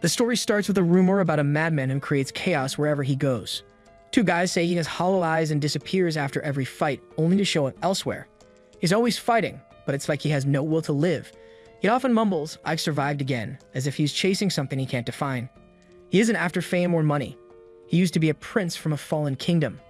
The story starts with a rumor about a madman who creates chaos wherever he goes. Two guys say he has hollow eyes and disappears after every fight, only to show up elsewhere. He's always fighting, but it's like he has no will to live. He often mumbles, "I've survived again," as if he's chasing something he can't define. He isn't after fame or money. He used to be a prince from a fallen kingdom.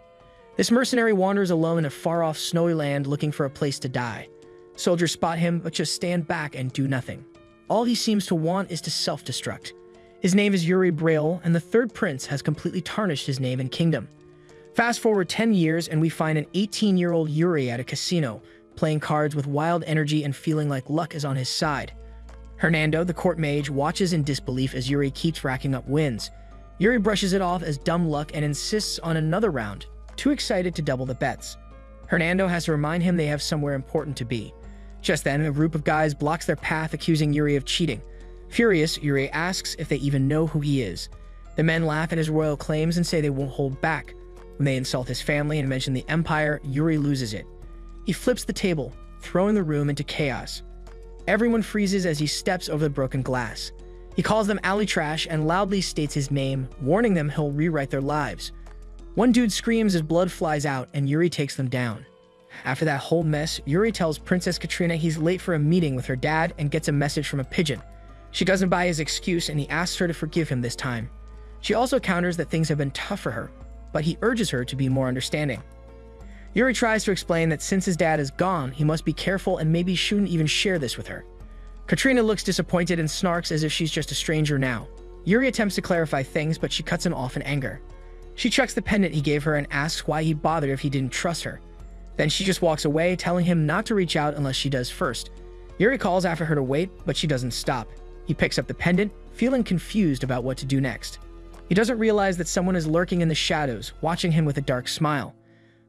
This mercenary wanders alone in a far-off snowy land looking for a place to die. Soldiers spot him, but just stand back and do nothing. All he seems to want is to self-destruct. His name is Yuri Braille, and the third prince has completely tarnished his name and kingdom. Fast forward 10 years, and we find an 18-year-old Yuri at a casino, playing cards with wild energy and feeling like luck is on his side. Hernando, the court mage, watches in disbelief as Yuri keeps racking up wins. Yuri brushes it off as dumb luck and insists on another round, too excited to double the bets. Hernando has to remind him they have somewhere important to be. Just then, a group of guys blocks their path, accusing Yuri of cheating. Furious, Yuri asks if they even know who he is. The men laugh at his royal claims and say they won't hold back. When they insult his family and mention the Empire, Yuri loses it. He flips the table, throwing the room into chaos. Everyone freezes as he steps over the broken glass. He calls them alley trash and loudly states his name, warning them he'll rewrite their lives. One dude screams as blood flies out, and Yuri takes them down. After that whole mess, Yuri tells Princess Katrina he's late for a meeting with her dad and gets a message from a pigeon. She doesn't buy his excuse, and he asks her to forgive him this time. She also counters that things have been tough for her, but he urges her to be more understanding. Yuri tries to explain that since his dad is gone, he must be careful and maybe shouldn't even share this with her. Katrina looks disappointed and snarks as if she's just a stranger now. Yuri attempts to clarify things, but she cuts him off in anger. She chucks the pendant he gave her and asks why he bothered if he didn't trust her. Then she just walks away, telling him not to reach out unless she does first. Yuri calls after her to wait, but she doesn't stop. He picks up the pendant, feeling confused about what to do next. He doesn't realize that someone is lurking in the shadows, watching him with a dark smile.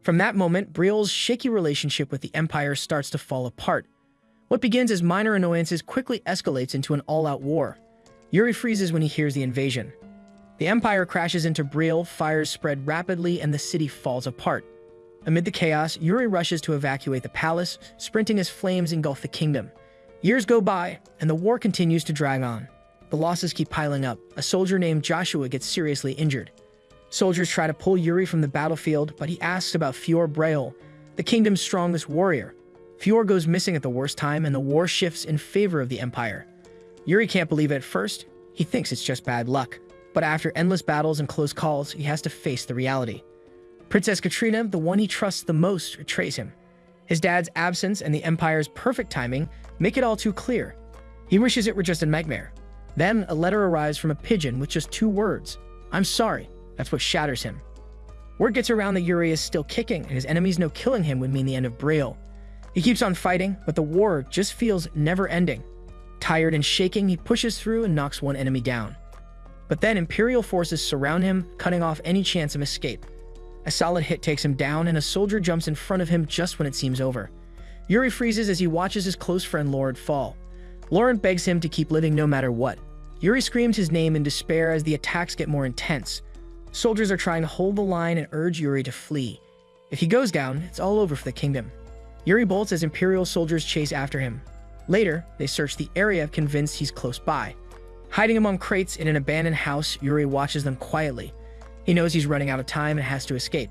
From that moment, Brielle's shaky relationship with the Empire starts to fall apart. What begins as minor annoyances quickly escalates into an all-out war. Yuri freezes when he hears the invasion. The Empire crashes into Brielle, fires spread rapidly, and the city falls apart. Amid the chaos, Yuri rushes to evacuate the palace, sprinting as flames engulf the kingdom. Years go by, and the war continues to drag on. The losses keep piling up. A soldier named Joshua gets seriously injured. Soldiers try to pull Yuri from the battlefield, but he asks about Fior Braille, the kingdom's strongest warrior. Fior goes missing at the worst time, and the war shifts in favor of the Empire. Yuri can't believe it at first. He thinks it's just bad luck. But after endless battles and close calls, he has to face the reality. Princess Katrina, the one he trusts the most, betrays him. His dad's absence and the Empire's perfect timing make it all too clear. He wishes it were just a nightmare. Then, a letter arrives from a pigeon with just 2 words. "I'm sorry." That's what shatters him. Word gets around that Yuri is still kicking, and his enemies know killing him would mean the end of Braille. He keeps on fighting, but the war just feels never-ending. Tired and shaking, he pushes through and knocks one enemy down. But then Imperial forces surround him, cutting off any chance of escape. A solid hit takes him down, and a soldier jumps in front of him just when it seems over. Yuri freezes as he watches his close friend Laurent fall. Laurent begs him to keep living no matter what. Yuri screams his name in despair as the attacks get more intense. Soldiers are trying to hold the line and urge Yuri to flee. If he goes down, it's all over for the kingdom. Yuri bolts as Imperial soldiers chase after him. Later, they search the area, convinced he's close by. Hiding among crates in an abandoned house, Yuri watches them quietly. He knows he's running out of time and has to escape.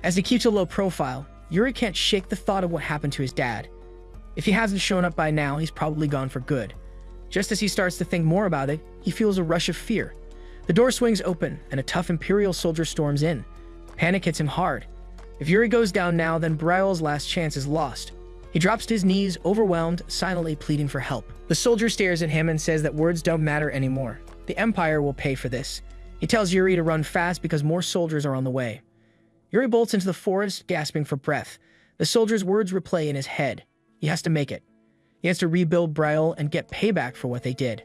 As he keeps a low profile, Yuri can't shake the thought of what happened to his dad. If he hasn't shown up by now, he's probably gone for good. Just as he starts to think more about it, he feels a rush of fear. The door swings open, and a tough Imperial soldier storms in. Panic hits him hard. If Yuri goes down now, then Braille's last chance is lost. He drops to his knees, overwhelmed, silently pleading for help. The soldier stares at him and says that words don't matter anymore. The Empire will pay for this. He tells Yuri to run fast because more soldiers are on the way. Yuri bolts into the forest, gasping for breath. The soldier's words replay in his head. He has to make it. He has to rebuild Braille and get payback for what they did.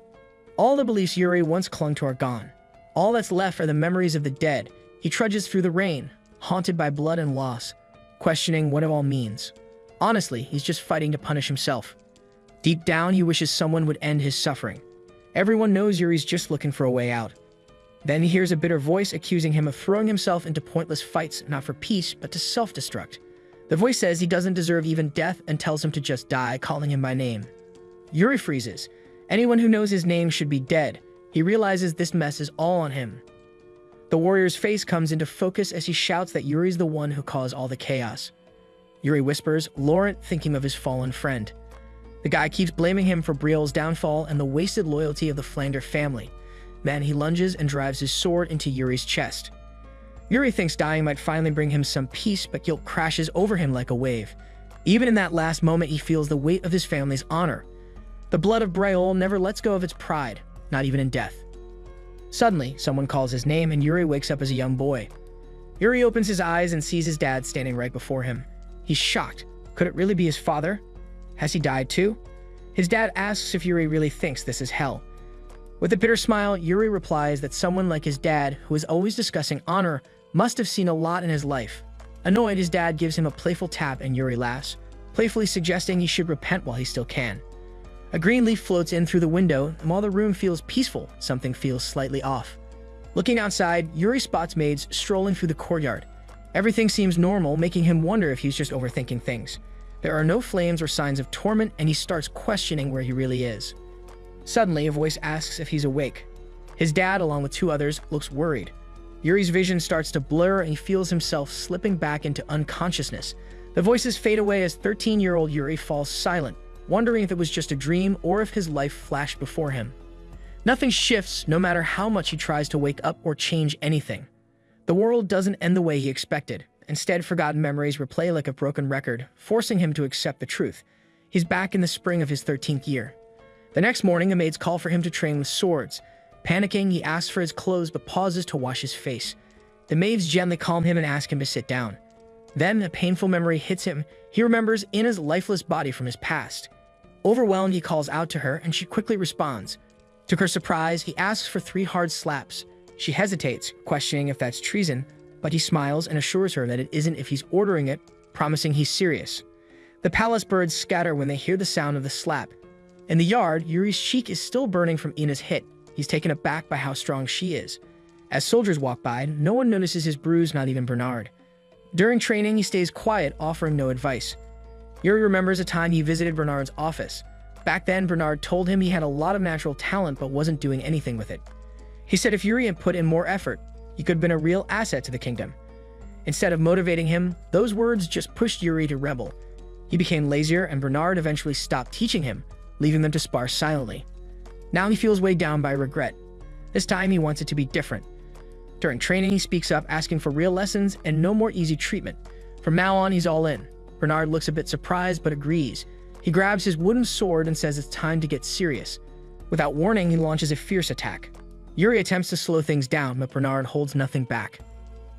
All the beliefs Yuri once clung to are gone. All that's left are the memories of the dead. He trudges through the rain, haunted by blood and loss, questioning what it all means. Honestly, he's just fighting to punish himself. Deep down, he wishes someone would end his suffering. Everyone knows Yuri's just looking for a way out. Then he hears a bitter voice accusing him of throwing himself into pointless fights, not for peace, but to self-destruct. The voice says he doesn't deserve even death and tells him to just die, calling him by name. Yuri freezes. Anyone who knows his name should be dead. He realizes this mess is all on him. The warrior's face comes into focus as he shouts that Yuri's the one who caused all the chaos. Yuri whispers, Laurent thinking of his fallen friend. The guy keeps blaming him for Brielle's downfall and the wasted loyalty of the Flander family. Then he lunges and drives his sword into Yuri's chest. Yuri thinks dying might finally bring him some peace, but guilt crashes over him like a wave. Even in that last moment, he feels the weight of his family's honor. The blood of Brielle never lets go of its pride, not even in death. Suddenly, someone calls his name and Yuri wakes up as a young boy. Yuri opens his eyes and sees his dad standing right before him. He's shocked. Could it really be his father? Has he died too? His dad asks if Yuri really thinks this is hell. With a bitter smile, Yuri replies that someone like his dad, who is always discussing honor, must have seen a lot in his life. Annoyed, his dad gives him a playful tap and Yuri laughs, playfully suggesting he should repent while he still can. A green leaf floats in through the window, and while the room feels peaceful, something feels slightly off. Looking outside, Yuri spots maids strolling through the courtyard. Everything seems normal, making him wonder if he's just overthinking things. There are no flames or signs of torment, and he starts questioning where he really is. Suddenly, a voice asks if he's awake. His dad, along with two others, looks worried. Yuri's vision starts to blur and he feels himself slipping back into unconsciousness. The voices fade away as 13-year-old Yuri falls silent, wondering if it was just a dream or if his life flashed before him. Nothing shifts, no matter how much he tries to wake up or change anything. The world doesn't end the way he expected. Instead, forgotten memories replay like a broken record, forcing him to accept the truth. He's back in the spring of his 13th year. The next morning, the maids call for him to train with swords. Panicking, he asks for his clothes but pauses to wash his face. The maids gently calm him and ask him to sit down. Then, a painful memory hits him. He remembers Ina's lifeless body from his past. Overwhelmed, he calls out to her and she quickly responds. To her surprise, he asks for 3 hard slaps. She hesitates, questioning if that's treason, but he smiles and assures her that it isn't if he's ordering it, promising he's serious. The palace birds scatter when they hear the sound of the slap. In the yard, Yuri's cheek is still burning from Ina's hit. He's taken aback by how strong she is. As soldiers walk by, no one notices his bruise, not even Bernard. During training, he stays quiet, offering no advice. Yuri remembers a time he visited Bernard's office. Back then, Bernard told him he had a lot of natural talent but wasn't doing anything with it. He said if Yuri had put in more effort, he could have been a real asset to the kingdom. Instead of motivating him, those words just pushed Yuri to rebel. He became lazier and Bernard eventually stopped teaching him, leaving them to spar silently. Now he feels weighed down by regret. This time he wants it to be different. During training, he speaks up, asking for real lessons and no more easy treatment. From now on, he's all in. Bernard looks a bit surprised but agrees. He grabs his wooden sword and says it's time to get serious. Without warning, he launches a fierce attack. Yuri attempts to slow things down, but Bernard holds nothing back.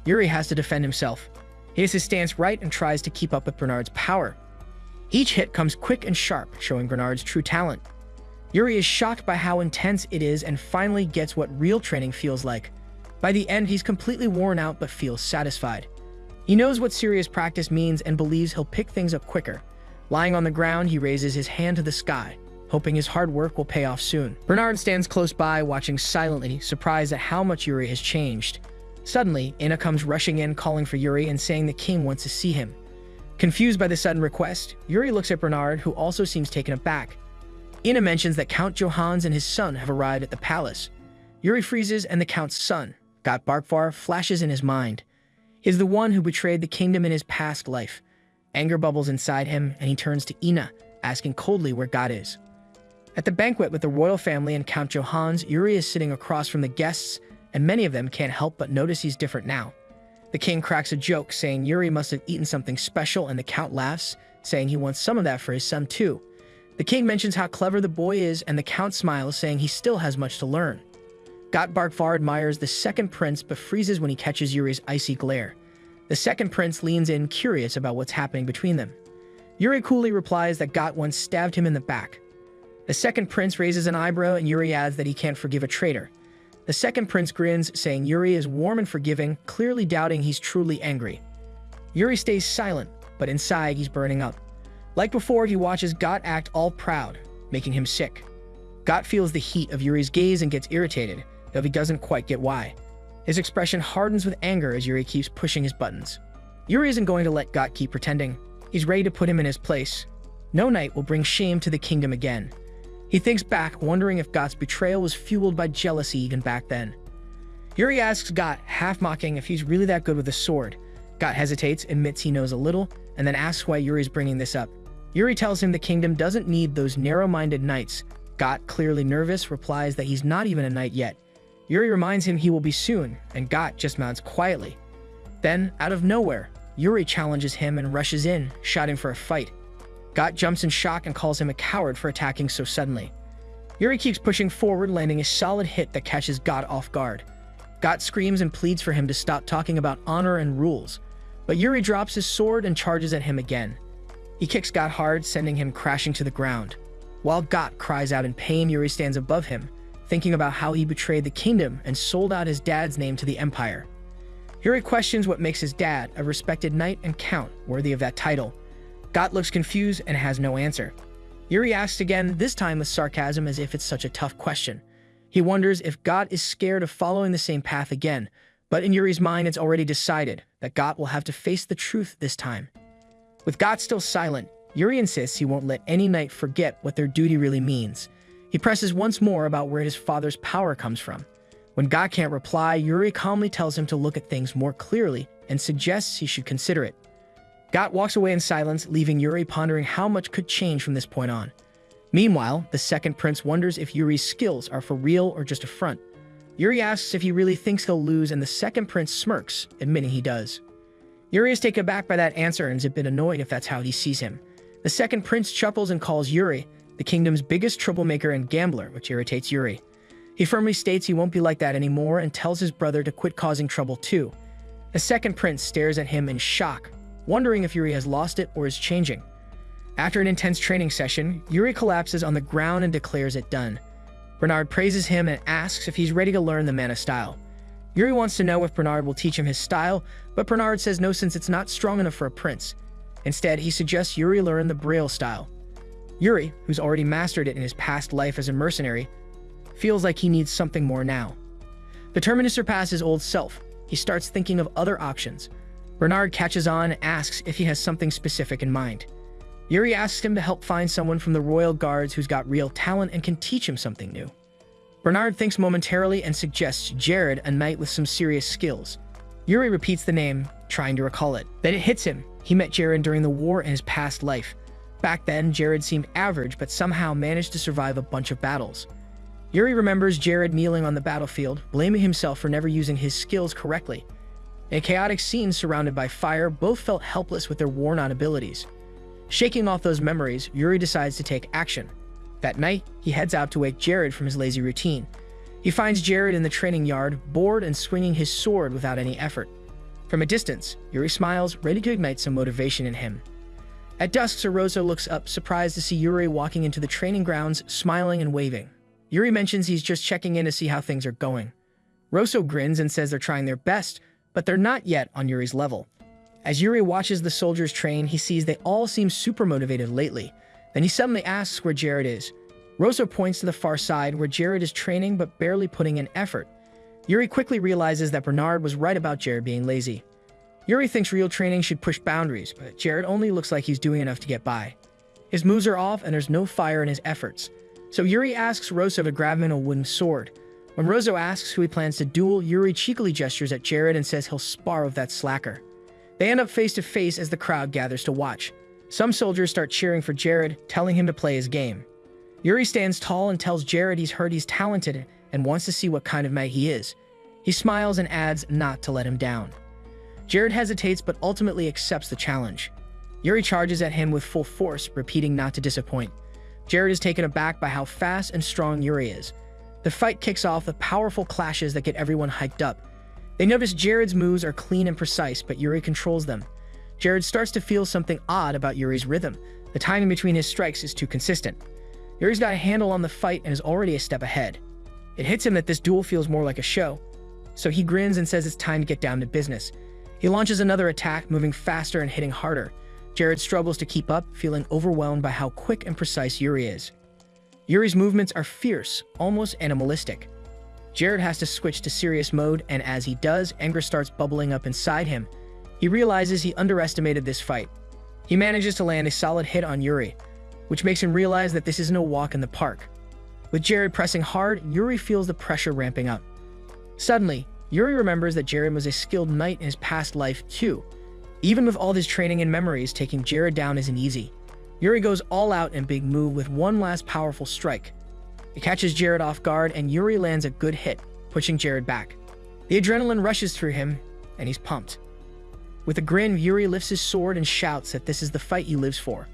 Yuri has to defend himself. He has his stance right and tries to keep up with Bernard's power. Each hit comes quick and sharp, showing Bernard's true talent. Yuri is shocked by how intense it is and finally gets what real training feels like. By the end, he's completely worn out but feels satisfied. He knows what serious practice means and believes he'll pick things up quicker. Lying on the ground, he raises his hand to the sky, hoping his hard work will pay off soon. Bernard stands close by, watching silently, surprised at how much Yuri has changed. Suddenly, Ina comes rushing in, calling for Yuri and saying the king wants to see him. Confused by the sudden request, Yuri looks at Bernard, who also seems taken aback. Ina mentions that Count Johannes and his son have arrived at the palace. Yuri freezes and the Count's son, Got Barkvar, flashes in his mind. He is the one who betrayed the kingdom in his past life. Anger bubbles inside him and he turns to Ina, asking coldly where God is. At the banquet with the royal family and Count Johannes, Yuri is sitting across from the guests and many of them can't help but notice he's different now. The king cracks a joke saying Yuri must have eaten something special and the Count laughs, saying he wants some of that for his son too. The king mentions how clever the boy is and the Count smiles, saying he still has much to learn. Got Barkvar admires the second prince but freezes when he catches Yuri's icy glare. The second prince leans in, curious about what's happening between them. Yuri coolly replies that Got once stabbed him in the back. The second prince raises an eyebrow and Yuri adds that he can't forgive a traitor. The second prince grins, saying Yuri is warm and forgiving, clearly doubting he's truly angry. Yuri stays silent, but inside he's burning up. Like before, he watches Got act all proud, making him sick. Got feels the heat of Yuri's gaze and gets irritated, though he doesn't quite get why. His expression hardens with anger as Yuri keeps pushing his buttons. Yuri isn't going to let Got keep pretending. He's ready to put him in his place. No night will bring shame to the kingdom again. He thinks back, wondering if Got's betrayal was fueled by jealousy even back then. Yuri asks Got, half mocking, if he's really that good with a sword. Got hesitates, admits he knows a little, and then asks why Yuri's bringing this up. Yuri tells him the kingdom doesn't need those narrow-minded knights. Got, clearly nervous, replies that he's not even a knight yet. Yuri reminds him he will be soon, and Got just mounts quietly. Then, out of nowhere, Yuri challenges him and rushes in, shouting for a fight. Got jumps in shock and calls him a coward for attacking so suddenly. Yuri keeps pushing forward, landing a solid hit that catches Got off guard. Got screams and pleads for him to stop talking about honor and rules, but Yuri drops his sword and charges at him again. He kicks Got hard, sending him crashing to the ground. While Got cries out in pain, Yuri stands above him, thinking about how he betrayed the kingdom and sold out his dad's name to the empire. Yuri questions what makes his dad, a respected knight and count, worthy of that title. Got looks confused and has no answer. Yuri asks again, this time with sarcasm, as if it's such a tough question. He wonders if Got is scared of following the same path again, but in Yuri's mind it's already decided that Got will have to face the truth this time. With Got still silent, Yuri insists he won't let any knight forget what their duty really means. He presses once more about where his father's power comes from. When Got can't reply, Yuri calmly tells him to look at things more clearly and suggests he should consider it. Got walks away in silence, leaving Yuri pondering how much could change from this point on. Meanwhile, the second prince wonders if Yuri's skills are for real or just a front. Yuri asks if he really thinks he'll lose, and the second prince smirks, admitting he does. Yuri is taken aback by that answer and is a bit annoyed if that's how he sees him. The second prince chuckles and calls Yuri the kingdom's biggest troublemaker and gambler, which irritates Yuri. He firmly states he won't be like that anymore and tells his brother to quit causing trouble too. The second prince stares at him in shock, wondering if Yuri has lost it or is changing. After an intense training session, Yuri collapses on the ground and declares it done. Bernard praises him and asks if he's ready to learn the mana style. Yuri wants to know if Bernard will teach him his style, but Bernard says no, since it's not strong enough for a prince. Instead, he suggests Yuri learn the Braille style. Yuri, who's already mastered it in his past life as a mercenary, feels like he needs something more now. Determined to surpass his old self, he starts thinking of other options. Bernard catches on and asks if he has something specific in mind. Yuri asks him to help find someone from the royal guards who's got real talent and can teach him something new. Bernard thinks momentarily and suggests Jared, a knight with some serious skills. Yuri repeats the name, trying to recall it. Then it hits him. He met Jared during the war in his past life. Back then, Jared seemed average, but somehow managed to survive a bunch of battles. Yuri remembers Jared kneeling on the battlefield, blaming himself for never using his skills correctly. In a chaotic scene surrounded by fire, both felt helpless with their worn-out abilities. Shaking off those memories, Yuri decides to take action. That night, he heads out to wake Jared from his lazy routine. He finds Jared in the training yard, bored and swinging his sword without any effort. From a distance, Yuri smiles, ready to ignite some motivation in him. At dusk, Rosso looks up, surprised to see Yuri walking into the training grounds, smiling and waving. Yuri mentions he's just checking in to see how things are going. Rosso grins and says they're trying their best, but they're not yet on Yuri's level. As Yuri watches the soldiers train, he sees they all seem super motivated lately. Then he suddenly asks where Jared is. Rosso points to the far side, where Jared is training but barely putting in effort. Yuri quickly realizes that Bernard was right about Jared being lazy. Yuri thinks real training should push boundaries, but Jared only looks like he's doing enough to get by. His moves are off and there's no fire in his efforts. So Yuri asks Rosso to grab him a wooden sword. When Rosso asks who he plans to duel, Yuri cheekily gestures at Jared and says he'll spar with that slacker. They end up face to face as the crowd gathers to watch. Some soldiers start cheering for Jared, telling him to play his game. Yuri stands tall and tells Jared he's heard he's talented and wants to see what kind of knight he is. He smiles and adds not to let him down. Jared hesitates but ultimately accepts the challenge. Yuri charges at him with full force, repeating not to disappoint. Jared is taken aback by how fast and strong Yuri is. The fight kicks off with powerful clashes that get everyone hyped up. They notice Jared's moves are clean and precise, but Yuri controls them. Jared starts to feel something odd about Yuri's rhythm. The timing between his strikes is too consistent. Yuri's got a handle on the fight and is already a step ahead. It hits him that this duel feels more like a show, so he grins and says it's time to get down to business. He launches another attack, moving faster and hitting harder. Jared struggles to keep up, feeling overwhelmed by how quick and precise Yuri is. Yuri's movements are fierce, almost animalistic. Jared has to switch to serious mode, and as he does, anger starts bubbling up inside him. He realizes he underestimated this fight. He manages to land a solid hit on Yuri, which makes him realize that this isn't a walk in the park. With Jared pressing hard, Yuri feels the pressure ramping up. Suddenly, Yuri remembers that Jared was a skilled knight in his past life too. Even with all his training and memories, taking Jared down isn't easy. Yuri goes all out in big move with one last powerful strike. It catches Jared off guard and Yuri lands a good hit, pushing Jared back. The adrenaline rushes through him, and he's pumped. With a grin, Yuri lifts his sword and shouts that this is the fight he lives for.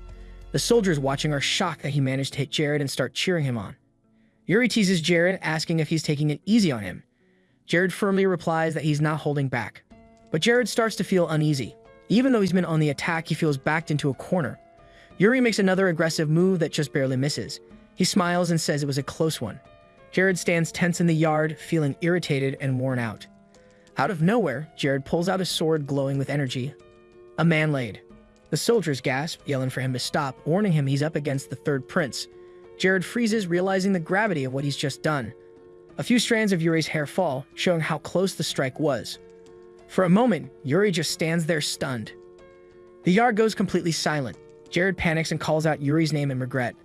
The soldiers watching are shocked that he managed to hit Jared and start cheering him on. Yuri teases Jared, asking if he's taking it easy on him. Jared firmly replies that he's not holding back. But Jared starts to feel uneasy. Even though he's been on the attack, he feels backed into a corner. Yuri makes another aggressive move that just barely misses. He smiles and says it was a close one. Jared stands tense in the yard, feeling irritated and worn out. Out of nowhere, Jared pulls out his sword glowing with energy. A man-laid. The soldiers gasp, yelling for him to stop, warning him he's up against the third prince. Jared freezes, realizing the gravity of what he's just done. A few strands of Yuri's hair fall, showing how close the strike was. For a moment, Yuri just stands there stunned. The yard goes completely silent. Jared panics and calls out Yuri's name in regret.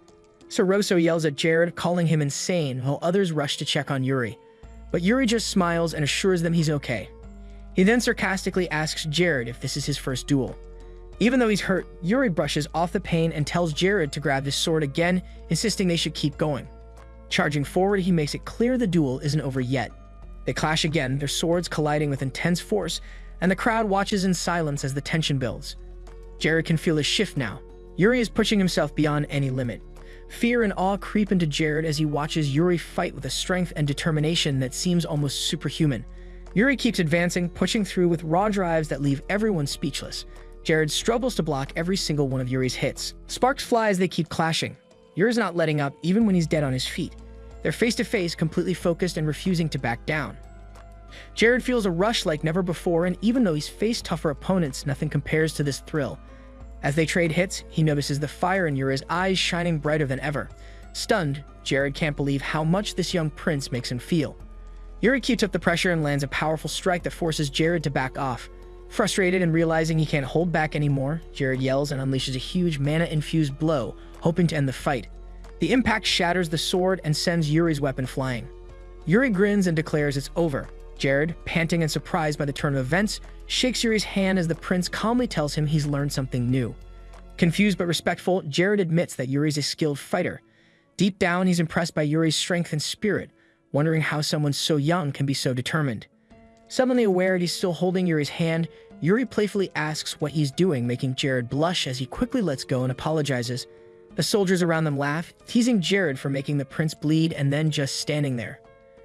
Soroso yells at Jared, calling him insane, while others rush to check on Yuri. But Yuri just smiles and assures them he's okay. He then sarcastically asks Jared if this is his first duel. Even though he's hurt, Yuri brushes off the pain and tells Jared to grab his sword again, insisting they should keep going. Charging forward, he makes it clear the duel isn't over yet. They clash again, their swords colliding with intense force, and the crowd watches in silence as the tension builds. Jared can feel a shift now. Yuri is pushing himself beyond any limit. Fear and awe creep into Jared as he watches Yuri fight with a strength and determination that seems almost superhuman. Yuri keeps advancing, pushing through with raw drives that leave everyone speechless. Jared struggles to block every single one of Yuri's hits. Sparks fly as they keep clashing. Yuri's not letting up even when he's dead on his feet. They're face to face, completely focused and refusing to back down. Jared feels a rush like never before, and even though he's faced tougher opponents, nothing compares to this thrill. As they trade hits, he notices the fire in Yuri's eyes shining brighter than ever. Stunned, Jared can't believe how much this young prince makes him feel. Yuri keeps up the pressure and lands a powerful strike that forces Jared to back off. Frustrated and realizing he can't hold back anymore, Jared yells and unleashes a huge mana-infused blow, hoping to end the fight. The impact shatters the sword and sends Yuri's weapon flying. Yuri grins and declares it's over. Jared, panting and surprised by the turn of events, shakes Yuri's hand as the prince calmly tells him he's learned something new. Confused but respectful, Jared admits that Yuri's a skilled fighter. Deep down, he's impressed by Yuri's strength and spirit, wondering how someone so young can be so determined. Suddenly aware he's still holding Yuri's hand, Yuri playfully asks what he's doing, making Jared blush as he quickly lets go and apologizes. The soldiers around them laugh, teasing Jared for making the prince bleed and then just standing there.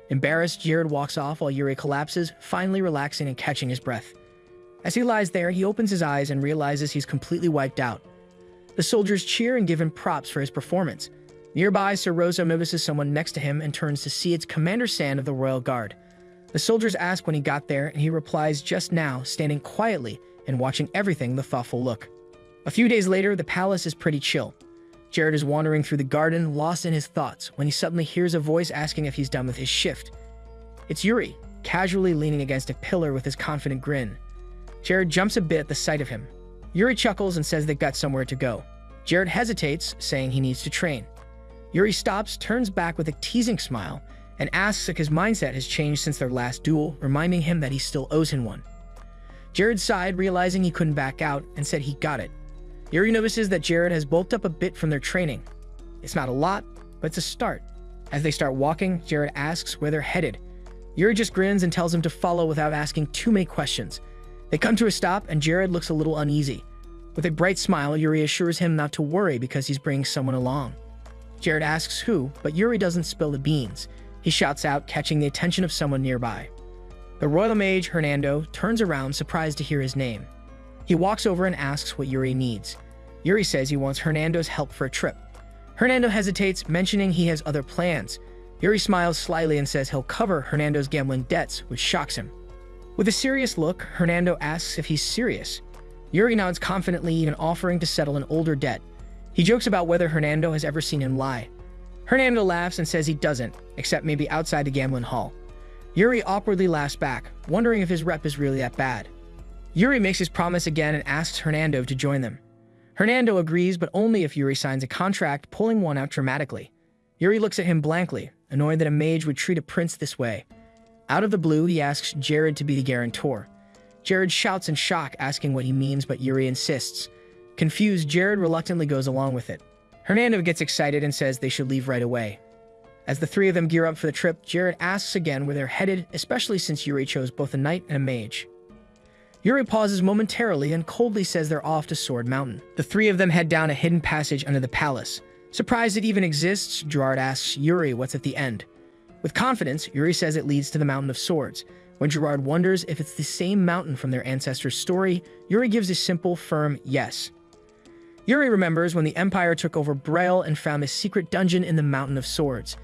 Embarrassed, Jared walks off while Yuri collapses, finally relaxing and catching his breath. As he lies there, he opens his eyes and realizes he's completely wiped out. The soldiers cheer and give him props for his performance. Nearby, Soroso notices someone next to him and turns to see it's Commander San of the Royal Guard. The soldiers ask when he got there, and he replies just now, standing quietly and watching everything with a thoughtful look. A few days later, the palace is pretty chill. Jared is wandering through the garden, lost in his thoughts, when he suddenly hears a voice asking if he's done with his shift. It's Yuri, casually leaning against a pillar with his confident grin. Jared jumps a bit at the sight of him. Yuri chuckles and says they've got somewhere to go. Jared hesitates, saying he needs to train. Yuri stops, turns back with a teasing smile, and asks if his mindset has changed since their last duel, reminding him that he still owes him one. Jared sighed, realizing he couldn't back out, and said he got it. Yuri notices that Jared has bulked up a bit from their training. It's not a lot, but it's a start. As they start walking, Jared asks where they're headed. Yuri just grins and tells him to follow without asking too many questions. They come to a stop, and Jared looks a little uneasy. With a bright smile, Yuri assures him not to worry because he's bringing someone along. Jared asks who, but Yuri doesn't spill the beans. He shouts out, catching the attention of someone nearby. The royal mage, Hernando, turns around, surprised to hear his name. He walks over and asks what Yuri needs. Yuri says he wants Hernando's help for a trip. Hernando hesitates, mentioning he has other plans. Yuri smiles slyly and says he'll cover Hernando's gambling debts, which shocks him. With a serious look, Hernando asks if he's serious. Yuri nods confidently, even offering to settle an older debt. He jokes about whether Hernando has ever seen him lie. Hernando laughs and says he doesn't, except maybe outside the gambling hall. Yuri awkwardly laughs back, wondering if his rep is really that bad. Yuri makes his promise again and asks Hernando to join them. Hernando agrees, but only if Yuri signs a contract, pulling one out dramatically. Yuri looks at him blankly, annoyed that a mage would treat a prince this way. Out of the blue, he asks Jared to be the guarantor. Jared shouts in shock, asking what he means, but Yuri insists. Confused, Jared reluctantly goes along with it. Hernando gets excited and says they should leave right away. As the three of them gear up for the trip, Jared asks again where they're headed, especially since Yuri chose both a knight and a mage. Yuri pauses momentarily and coldly says they're off to Sword Mountain. The three of them head down a hidden passage under the palace. Surprised it even exists, Gerard asks Yuri what's at the end. With confidence, Yuri says it leads to the Mountain of Swords. When Gerard wonders if it's the same mountain from their ancestors' story, Yuri gives a simple, firm yes. Yuri remembers when the Empire took over Braille and found a secret dungeon in the Mountain of Swords.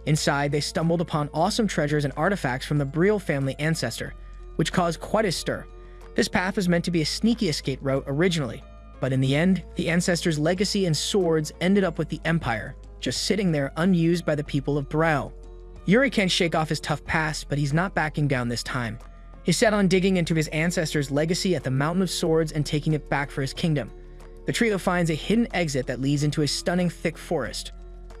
Inside, they stumbled upon awesome treasures and artifacts from the Briel family ancestor, which caused quite a stir. This path was meant to be a sneaky escape route originally, but in the end, the ancestors' legacy and swords ended up with the Empire, just sitting there unused by the people of Braille. Yuri can't shake off his tough past, but he's not backing down this time. He's set on digging into his ancestors' legacy at the Mountain of Swords and taking it back for his kingdom. The trio finds a hidden exit that leads into a stunning thick forest.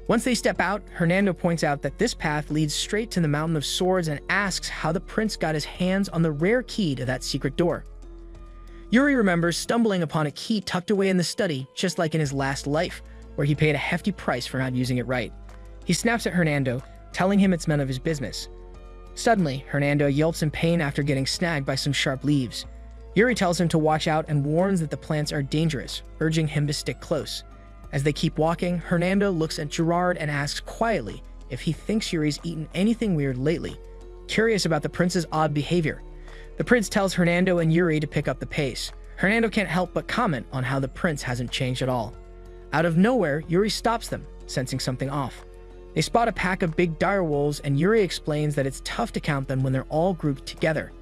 Once they step out, Hernando points out that this path leads straight to the Mountain of Swords and asks how the prince got his hands on the rare key to that secret door. Yuri remembers stumbling upon a key tucked away in the study, just like in his last life, where he paid a hefty price for not using it right. He snaps at Hernando, telling him it's none of his business. Suddenly, Hernando yelps in pain after getting snagged by some sharp leaves. Yuri tells him to watch out and warns that the plants are dangerous, urging him to stick close. As they keep walking, Hernando looks at Gerard and asks quietly if he thinks Yuri's eaten anything weird lately, curious about the prince's odd behavior. The prince tells Hernando and Yuri to pick up the pace. Hernando can't help but comment on how the prince hasn't changed at all. Out of nowhere, Yuri stops them, sensing something off. They spot a pack of big direwolves, and Yuri explains that it's tough to count them when they're all grouped together.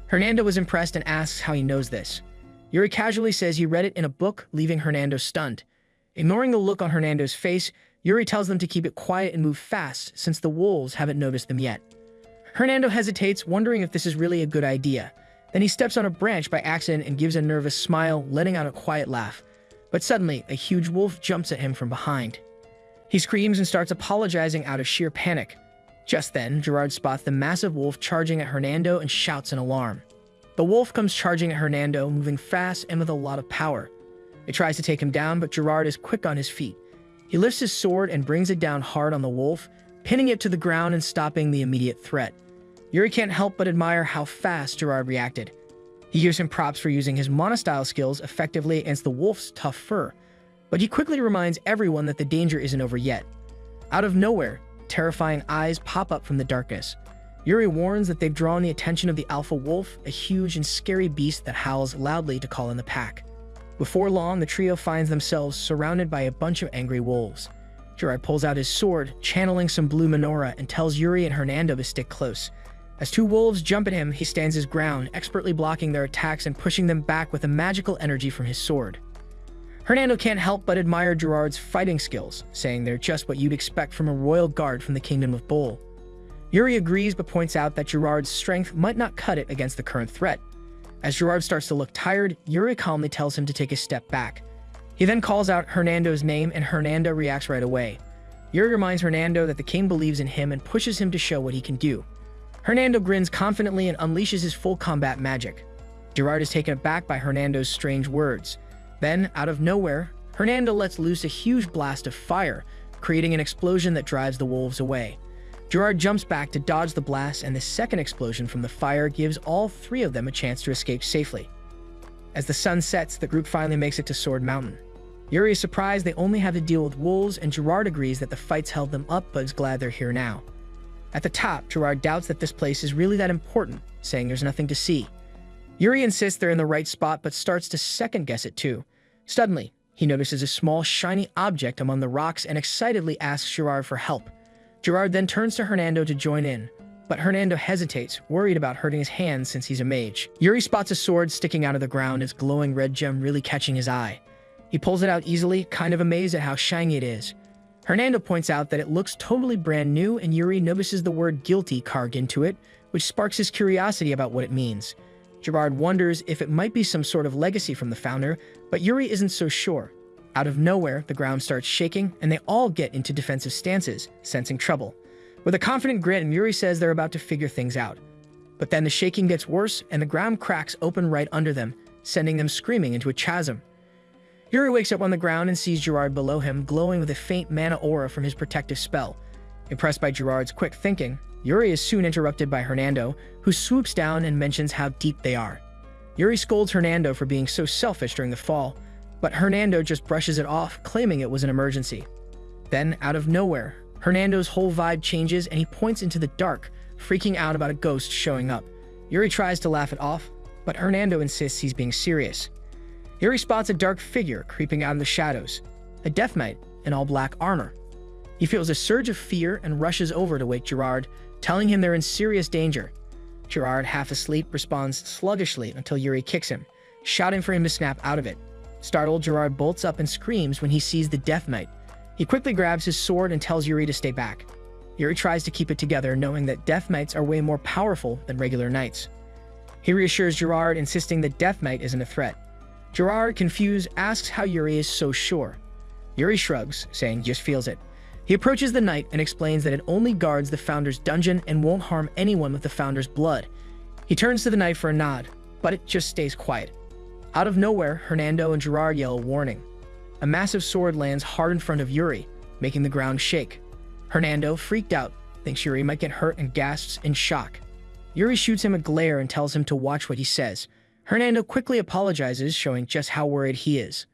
Hernando is impressed and asks how he knows this. Yuri casually says he read it in a book, leaving Hernando stunned. Ignoring the look on Hernando's face, Yuri tells them to keep it quiet and move fast since the wolves haven't noticed them yet. Hernando hesitates, wondering if this is really a good idea. Then he steps on a branch by accident and gives a nervous smile, letting out a quiet laugh. But suddenly, a huge wolf jumps at him from behind. He screams and starts apologizing out of sheer panic. Just then, Gerard spots the massive wolf charging at Hernando and shouts in alarm. The wolf comes charging at Hernando, moving fast and with a lot of power. It tries to take him down, but Gerard is quick on his feet. He lifts his sword and brings it down hard on the wolf, pinning it to the ground and stopping the immediate threat. Yuri can't help but admire how fast Gerard reacted. He gives him props for using his monostyle skills effectively against the wolf's tough fur, but he quickly reminds everyone that the danger isn't over yet. Out of nowhere, terrifying eyes pop up from the darkness. Yuri warns that they've drawn the attention of the alpha wolf, a huge and scary beast that howls loudly to call in the pack. Before long, the trio finds themselves surrounded by a bunch of angry wolves. Gerard pulls out his sword, channeling some blue menorah, and tells Yuri and Hernando to stick close. As two wolves jump at him, he stands his ground, expertly blocking their attacks and pushing them back with a magical energy from his sword. Hernando can't help but admire Gerard's fighting skills, saying they're just what you'd expect from a royal guard from the Kingdom of Bull. Yuri agrees but points out that Gerard's strength might not cut it against the current threat. As Gerard starts to look tired, Yuri calmly tells him to take a step back. He then calls out Hernando's name and Hernando reacts right away. Yuri reminds Hernando that the king believes in him and pushes him to show what he can do. Hernando grins confidently and unleashes his full combat magic. Gerard is taken aback by Hernando's strange words. Then, out of nowhere, Hernando lets loose a huge blast of fire, creating an explosion that drives the wolves away. Gerard jumps back to dodge the blast, and the second explosion from the fire gives all three of them a chance to escape safely. As the sun sets, the group finally makes it to Sword Mountain. Yuri is surprised they only have to deal with wolves, and Gerard agrees that the fights held them up but is glad they're here now. At the top, Gerard doubts that this place is really that important, saying there's nothing to see. Yuri insists they're in the right spot but starts to second-guess it too. Suddenly, he notices a small, shiny object among the rocks and excitedly asks Gerard for help. Gerard then turns to Hernando to join in, but Hernando hesitates, worried about hurting his hands since he's a mage. Yuri spots a sword sticking out of the ground, its glowing red gem really catching his eye. He pulls it out easily, kind of amazed at how shiny it is. Hernando points out that it looks totally brand new, and Yuri notices the word guilty carved into it, which sparks his curiosity about what it means. Gerard wonders if it might be some sort of legacy from the founder, but Yuri isn't so sure. Out of nowhere, the ground starts shaking, and they all get into defensive stances, sensing trouble. With a confident grin, Yuri says they're about to figure things out. But then the shaking gets worse, and the ground cracks open right under them, sending them screaming into a chasm. Yuri wakes up on the ground and sees Gerard below him, glowing with a faint mana aura from his protective spell. Impressed by Gerard's quick thinking, Yuri is soon interrupted by Hernando, who swoops down and mentions how deep they are. Yuri scolds Hernando for being so selfish during the fall, but Hernando just brushes it off, claiming it was an emergency. Then, out of nowhere, Hernando's whole vibe changes and he points into the dark, freaking out about a ghost showing up. Yuri tries to laugh it off, but Hernando insists he's being serious. Yuri spots a dark figure creeping out of the shadows, a Death Knight in all black armor. He feels a surge of fear and rushes over to wake Gerard, telling him they're in serious danger. Gerard, half asleep, responds sluggishly until Yuri kicks him, shouting for him to snap out of it. Startled, Gerard bolts up and screams when he sees the Death Knight. He quickly grabs his sword and tells Yuri to stay back. Yuri tries to keep it together, knowing that Death Knights are way more powerful than regular knights. He reassures Gerard, insisting that Death Knight isn't a threat. Gerard, confused, asks how Yuri is so sure. Yuri shrugs, saying just feels it. He approaches the knight and explains that it only guards the Founder's dungeon and won't harm anyone with the Founder's blood. He turns to the knight for a nod, but it just stays quiet. Out of nowhere, Hernando and Gerard yell a warning. A massive sword lands hard in front of Yuri, making the ground shake. Hernando, freaked out, thinks Yuri might get hurt and gasps in shock. Yuri shoots him a glare and tells him to watch what he says. Hernando quickly apologizes, showing just how worried he is.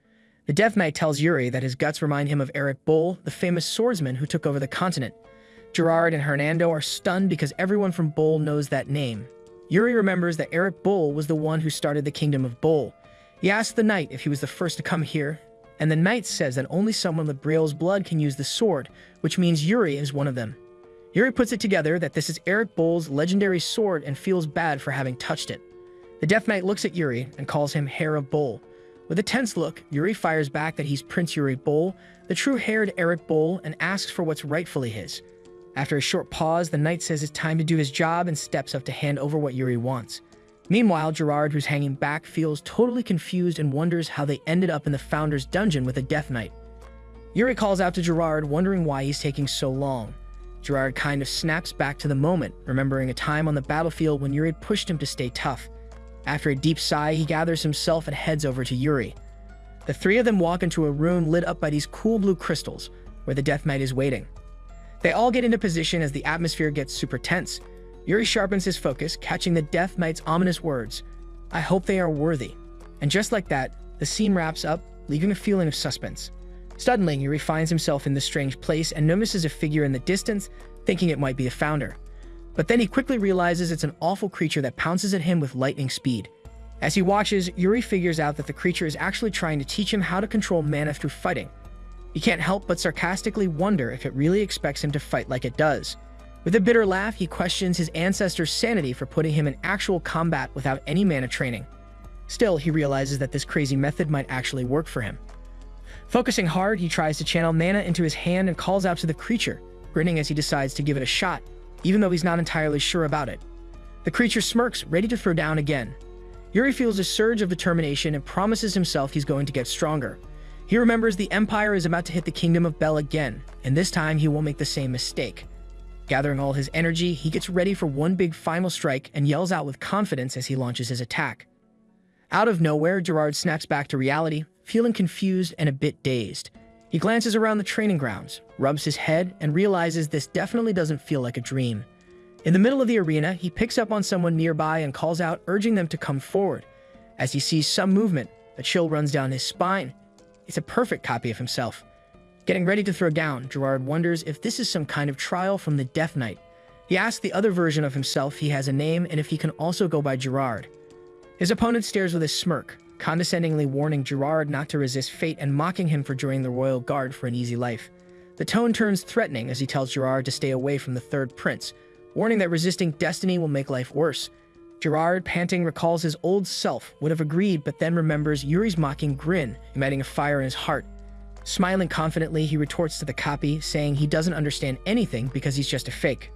The Death Knight tells Yuri that his guts remind him of Eric Bull, the famous swordsman who took over the continent. Gerard and Hernando are stunned because everyone from Bull knows that name. Yuri remembers that Eric Bull was the one who started the Kingdom of Bull. He asks the knight if he was the first to come here, and the knight says that only someone with Briel's blood can use the sword, which means Yuri is one of them. Yuri puts it together that this is Eric Bull's legendary sword and feels bad for having touched it. The Death Knight looks at Yuri and calls him Heir of Bull. With a tense look, Yuri fires back that he's Prince Yuri Bull, the true-haired Eric Bull, and asks for what's rightfully his. After a short pause, the knight says it's time to do his job and steps up to hand over what Yuri wants. Meanwhile, Gerard, who's hanging back, feels totally confused and wonders how they ended up in the Founder's dungeon with a Death Knight. Yuri calls out to Gerard, wondering why he's taking so long. Gerard kind of snaps back to the moment, remembering a time on the battlefield when Yuri had pushed him to stay tough. After a deep sigh, he gathers himself and heads over to Yuri. The three of them walk into a room lit up by these cool blue crystals, where the Death Knight is waiting. They all get into position as the atmosphere gets super tense. Yuri sharpens his focus, catching the Death Knight's ominous words, "I hope they are worthy." And just like that, the scene wraps up, leaving a feeling of suspense. Suddenly, Yuri finds himself in this strange place and notices a figure in the distance, thinking it might be the Founder. But then he quickly realizes it's an awful creature that pounces at him with lightning speed. As he watches, Yuri figures out that the creature is actually trying to teach him how to control mana through fighting. He can't help but sarcastically wonder if it really expects him to fight like it does. With a bitter laugh, he questions his ancestor's sanity for putting him in actual combat without any mana training. Still, he realizes that this crazy method might actually work for him. Focusing hard, he tries to channel mana into his hand and calls out to the creature, grinning as he decides to give it a shot, even though he's not entirely sure about it. The creature smirks, ready to throw down again. Yuri feels a surge of determination and promises himself he's going to get stronger. He remembers the Empire is about to hit the Kingdom of Bel again, and this time he won't make the same mistake. Gathering all his energy, he gets ready for one big final strike and yells out with confidence as he launches his attack. Out of nowhere, Gerard snaps back to reality, feeling confused and a bit dazed. He glances around the training grounds, rubs his head, and realizes this definitely doesn't feel like a dream. In the middle of the arena, he picks up on someone nearby and calls out, urging them to come forward. As he sees some movement, a chill runs down his spine. It's a perfect copy of himself. Getting ready to throw down, Gerard wonders if this is some kind of trial from the Death Knight. He asks the other version of himself if he has a name and if he can also go by Gerard. His opponent stares with a smirk, condescendingly warning Gerard not to resist fate and mocking him for joining the royal guard for an easy life. The tone turns threatening as he tells Gerard to stay away from the third prince, warning that resisting destiny will make life worse. Gerard, panting, recalls his old self, would have agreed, but then remembers Yuri's mocking grin, igniting a fire in his heart. Smiling confidently, he retorts to the copy, saying he doesn't understand anything because he's just a fake.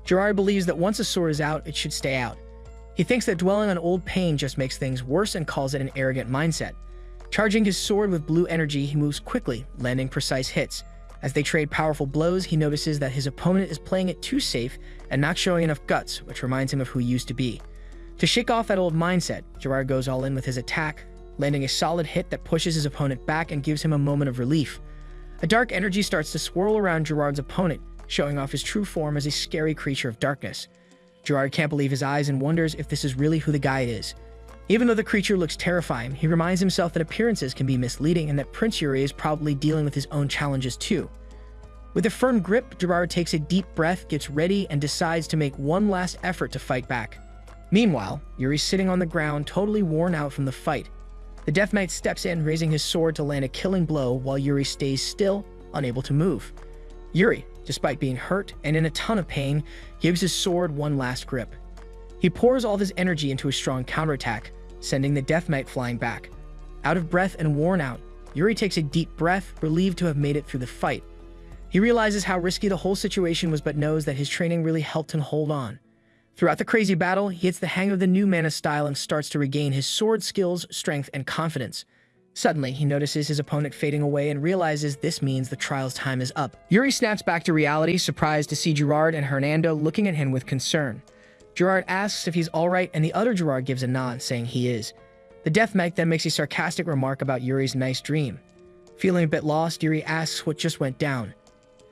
Gerard believes that once a sword is out, it should stay out. He thinks that dwelling on old pain just makes things worse and calls it an arrogant mindset. Charging his sword with blue energy, he moves quickly, landing precise hits. As they trade powerful blows, he notices that his opponent is playing it too safe and not showing enough guts, which reminds him of who he used to be. To shake off that old mindset, Gerard goes all in with his attack, landing a solid hit that pushes his opponent back and gives him a moment of relief. A dark energy starts to swirl around Gerard's opponent, showing off his true form as a scary creature of darkness. Gerard can't believe his eyes and wonders if this is really who the guy is. Even though the creature looks terrifying, he reminds himself that appearances can be misleading and that Prince Yuri is probably dealing with his own challenges too. With a firm grip, Gerard takes a deep breath, gets ready, and decides to make one last effort to fight back. Meanwhile, Yuri's sitting on the ground, totally worn out from the fight. The Death Knight steps in, raising his sword to land a killing blow while Yuri stays still, unable to move. Yuri, despite being hurt and in a ton of pain, gives his sword one last grip. He pours all of his energy into a strong counterattack, sending the Death Knight flying back. Out of breath and worn out, Yuri takes a deep breath, relieved to have made it through the fight. He realizes how risky the whole situation was but knows that his training really helped him hold on. Throughout the crazy battle, he gets the hang of the new mana style and starts to regain his sword skills, strength, and confidence. Suddenly, he notices his opponent fading away and realizes this means the trial's time is up. Yuri snaps back to reality, surprised to see Gerard and Hernando looking at him with concern. Gerard asks if he's alright and the other Gerard gives a nod, saying he is. The Death Knight then makes a sarcastic remark about Yuri's nice dream. Feeling a bit lost, Yuri asks what just went down.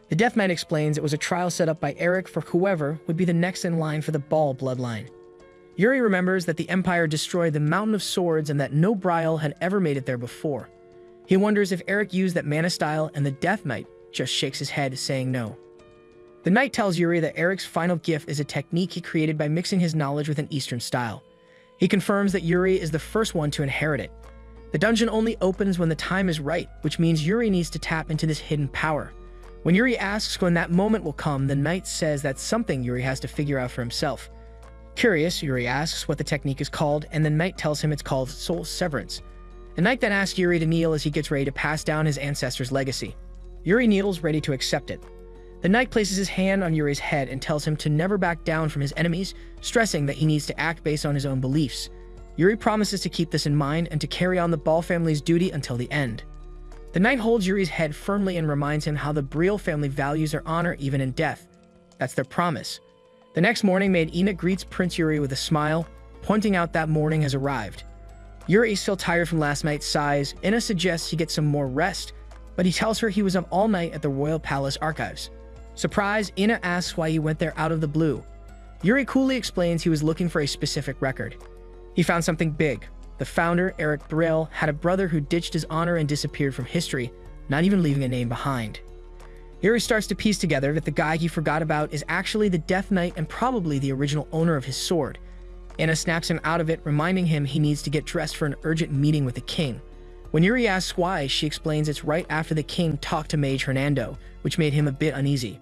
The Death Knight explains it was a trial set up by Eric for whoever would be the next in line for the Ball bloodline. Yuri remembers that the Empire destroyed the Mountain of Swords and that no Brial had ever made it there before. He wonders if Eric used that mana style, and the Death Knight just shakes his head, saying no. The Knight tells Yuri that Eric's final gift is a technique he created by mixing his knowledge with an Eastern style. He confirms that Yuri is the first one to inherit it. The dungeon only opens when the time is right, which means Yuri needs to tap into this hidden power. When Yuri asks when that moment will come, the Knight says that's something Yuri has to figure out for himself. Curious, Yuri asks what the technique is called, and the Knight tells him it's called Soul Severance. The Knight then asks Yuri to kneel as he gets ready to pass down his ancestors' legacy. Yuri kneels, ready to accept it. The Knight places his hand on Yuri's head and tells him to never back down from his enemies, stressing that he needs to act based on his own beliefs. Yuri promises to keep this in mind and to carry on the Ball family's duty until the end. The Knight holds Yuri's head firmly and reminds him how the Brial family values their honor even in death. That's their promise. The next morning, Maid Ina greets Prince Yuri with a smile, pointing out that morning has arrived. Yuri is still tired from last night's sighs. Ina suggests he get some more rest, but he tells her he was up all night at the Royal Palace Archives. Surprised, Ina asks why he went there out of the blue. Yuri coolly explains he was looking for a specific record. He found something big. The founder, Eric Brill, had a brother who ditched his honor and disappeared from history, not even leaving a name behind. Yuri starts to piece together that the guy he forgot about is actually the Death Knight and probably the original owner of his sword. Ina snaps him out of it, reminding him he needs to get dressed for an urgent meeting with the king. When Yuri asks why, she explains it's right after the king talked to Mage Hernando, which made him a bit uneasy.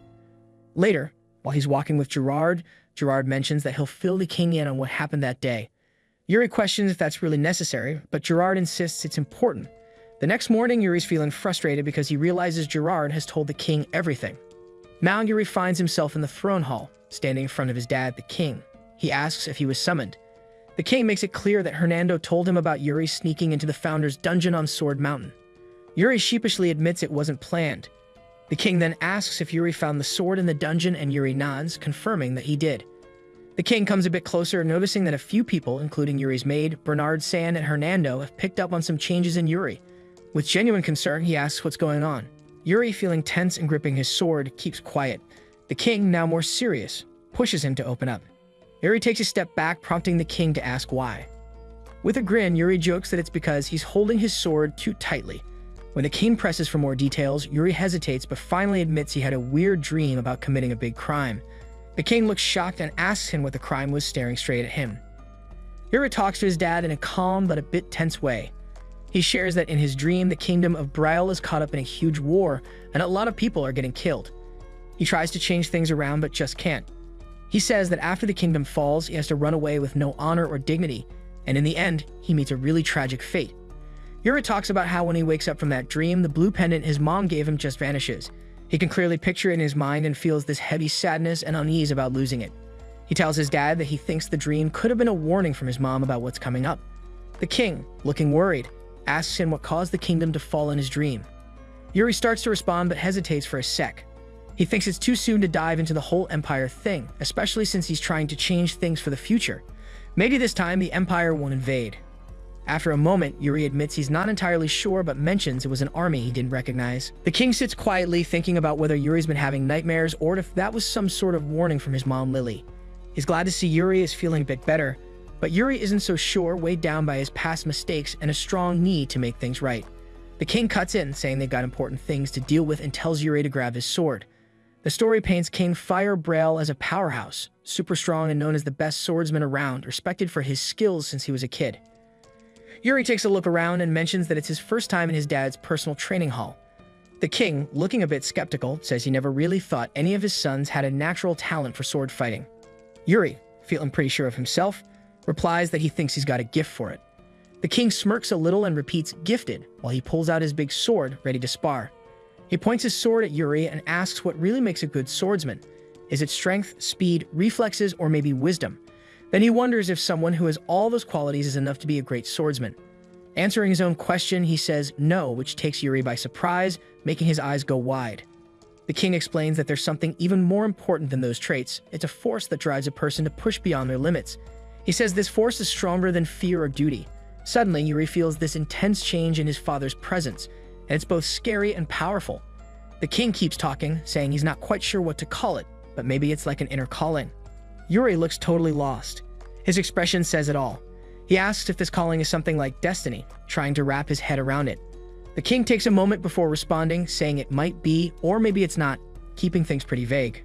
Later, while he's walking with Gerard, Gerard mentions that he'll fill the king in on what happened that day. Yuri questions if that's really necessary, but Gerard insists it's important. The next morning, Yuri's feeling frustrated because he realizes Gerard has told the king everything. Now Yuri finds himself in the throne hall, standing in front of his dad, the king. He asks if he was summoned. The king makes it clear that Hernando told him about Yuri sneaking into the founder's dungeon on Sword Mountain. Yuri sheepishly admits it wasn't planned. The king then asks if Yuri found the sword in the dungeon, and Yuri nods, confirming that he did. The king comes a bit closer, noticing that a few people, including Yuri's maid, Bernard Sand, and Hernando, have picked up on some changes in Yuri. With genuine concern, he asks what's going on. Yuri, feeling tense and gripping his sword, keeps quiet. The king, now more serious, pushes him to open up. Yuri takes a step back, prompting the king to ask why. With a grin, Yuri jokes that it's because he's holding his sword too tightly. When the king presses for more details, Yuri hesitates but finally admits he had a weird dream about committing a big crime. The king looks shocked and asks him what the crime was, staring straight at him. Yuri talks to his dad in a calm but a bit tense way. He shares that in his dream, the kingdom of Braille is caught up in a huge war and a lot of people are getting killed. He tries to change things around but just can't. He says that after the kingdom falls, he has to run away with no honor or dignity, and in the end, he meets a really tragic fate. Yuri talks about how when he wakes up from that dream, the blue pendant his mom gave him just vanishes. He can clearly picture it in his mind and feels this heavy sadness and unease about losing it. He tells his dad that he thinks the dream could have been a warning from his mom about what's coming up. The king, looking worried, asks him what caused the kingdom to fall in his dream. Yuri starts to respond but hesitates for a sec. He thinks it's too soon to dive into the whole empire thing, especially since he's trying to change things for the future. Maybe this time the empire won't invade. After a moment, Yuri admits he's not entirely sure but mentions it was an army he didn't recognize. The king sits quietly thinking about whether Yuri's been having nightmares or if that was some sort of warning from his mom Lily. He's glad to see Yuri is feeling a bit better, but Yuri isn't so sure, weighed down by his past mistakes and a strong need to make things right. The king cuts in, saying they've got important things to deal with and tells Yuri to grab his sword. The story paints King Fire Braille as a powerhouse, super strong and known as the best swordsman around, respected for his skills since he was a kid. Yuri takes a look around and mentions that it's his first time in his dad's personal training hall. The king, looking a bit skeptical, says he never really thought any of his sons had a natural talent for sword fighting. Yuri, feeling pretty sure of himself, replies that he thinks he's got a gift for it. The king smirks a little and repeats "gifted" while he pulls out his big sword, ready to spar. He points his sword at Yuri and asks what really makes a good swordsman. Is it strength, speed, reflexes, or maybe wisdom? Then he wonders if someone who has all those qualities is enough to be a great swordsman. Answering his own question, he says no, which takes Yuri by surprise, making his eyes go wide. The king explains that there's something even more important than those traits. It's a force that drives a person to push beyond their limits. He says this force is stronger than fear or duty. Suddenly, Yuri feels this intense change in his father's presence, and it's both scary and powerful. The king keeps talking, saying he's not quite sure what to call it, but maybe it's like an inner calling. Yuri looks totally lost. His expression says it all. He asks if this calling is something like destiny, trying to wrap his head around it. The king takes a moment before responding, saying it might be, or maybe it's not, keeping things pretty vague.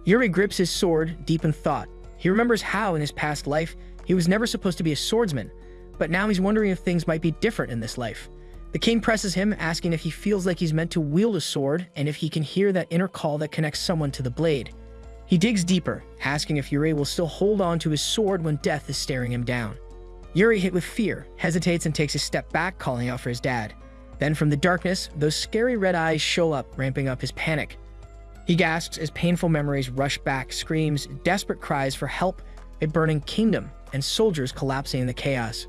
Yuri grips his sword, deep in thought. He remembers how, in his past life, he was never supposed to be a swordsman, but now he's wondering if things might be different in this life. The king presses him, asking if he feels like he's meant to wield a sword and if he can hear that inner call that connects someone to the blade. He digs deeper, asking if Yuri will still hold on to his sword when death is staring him down. Yuri, hit with fear, hesitates and takes a step back, calling out for his dad. Then from the darkness, those scary red eyes show up, ramping up his panic. He gasps as painful memories rush back, screams, desperate cries for help, a burning kingdom, and soldiers collapsing in the chaos.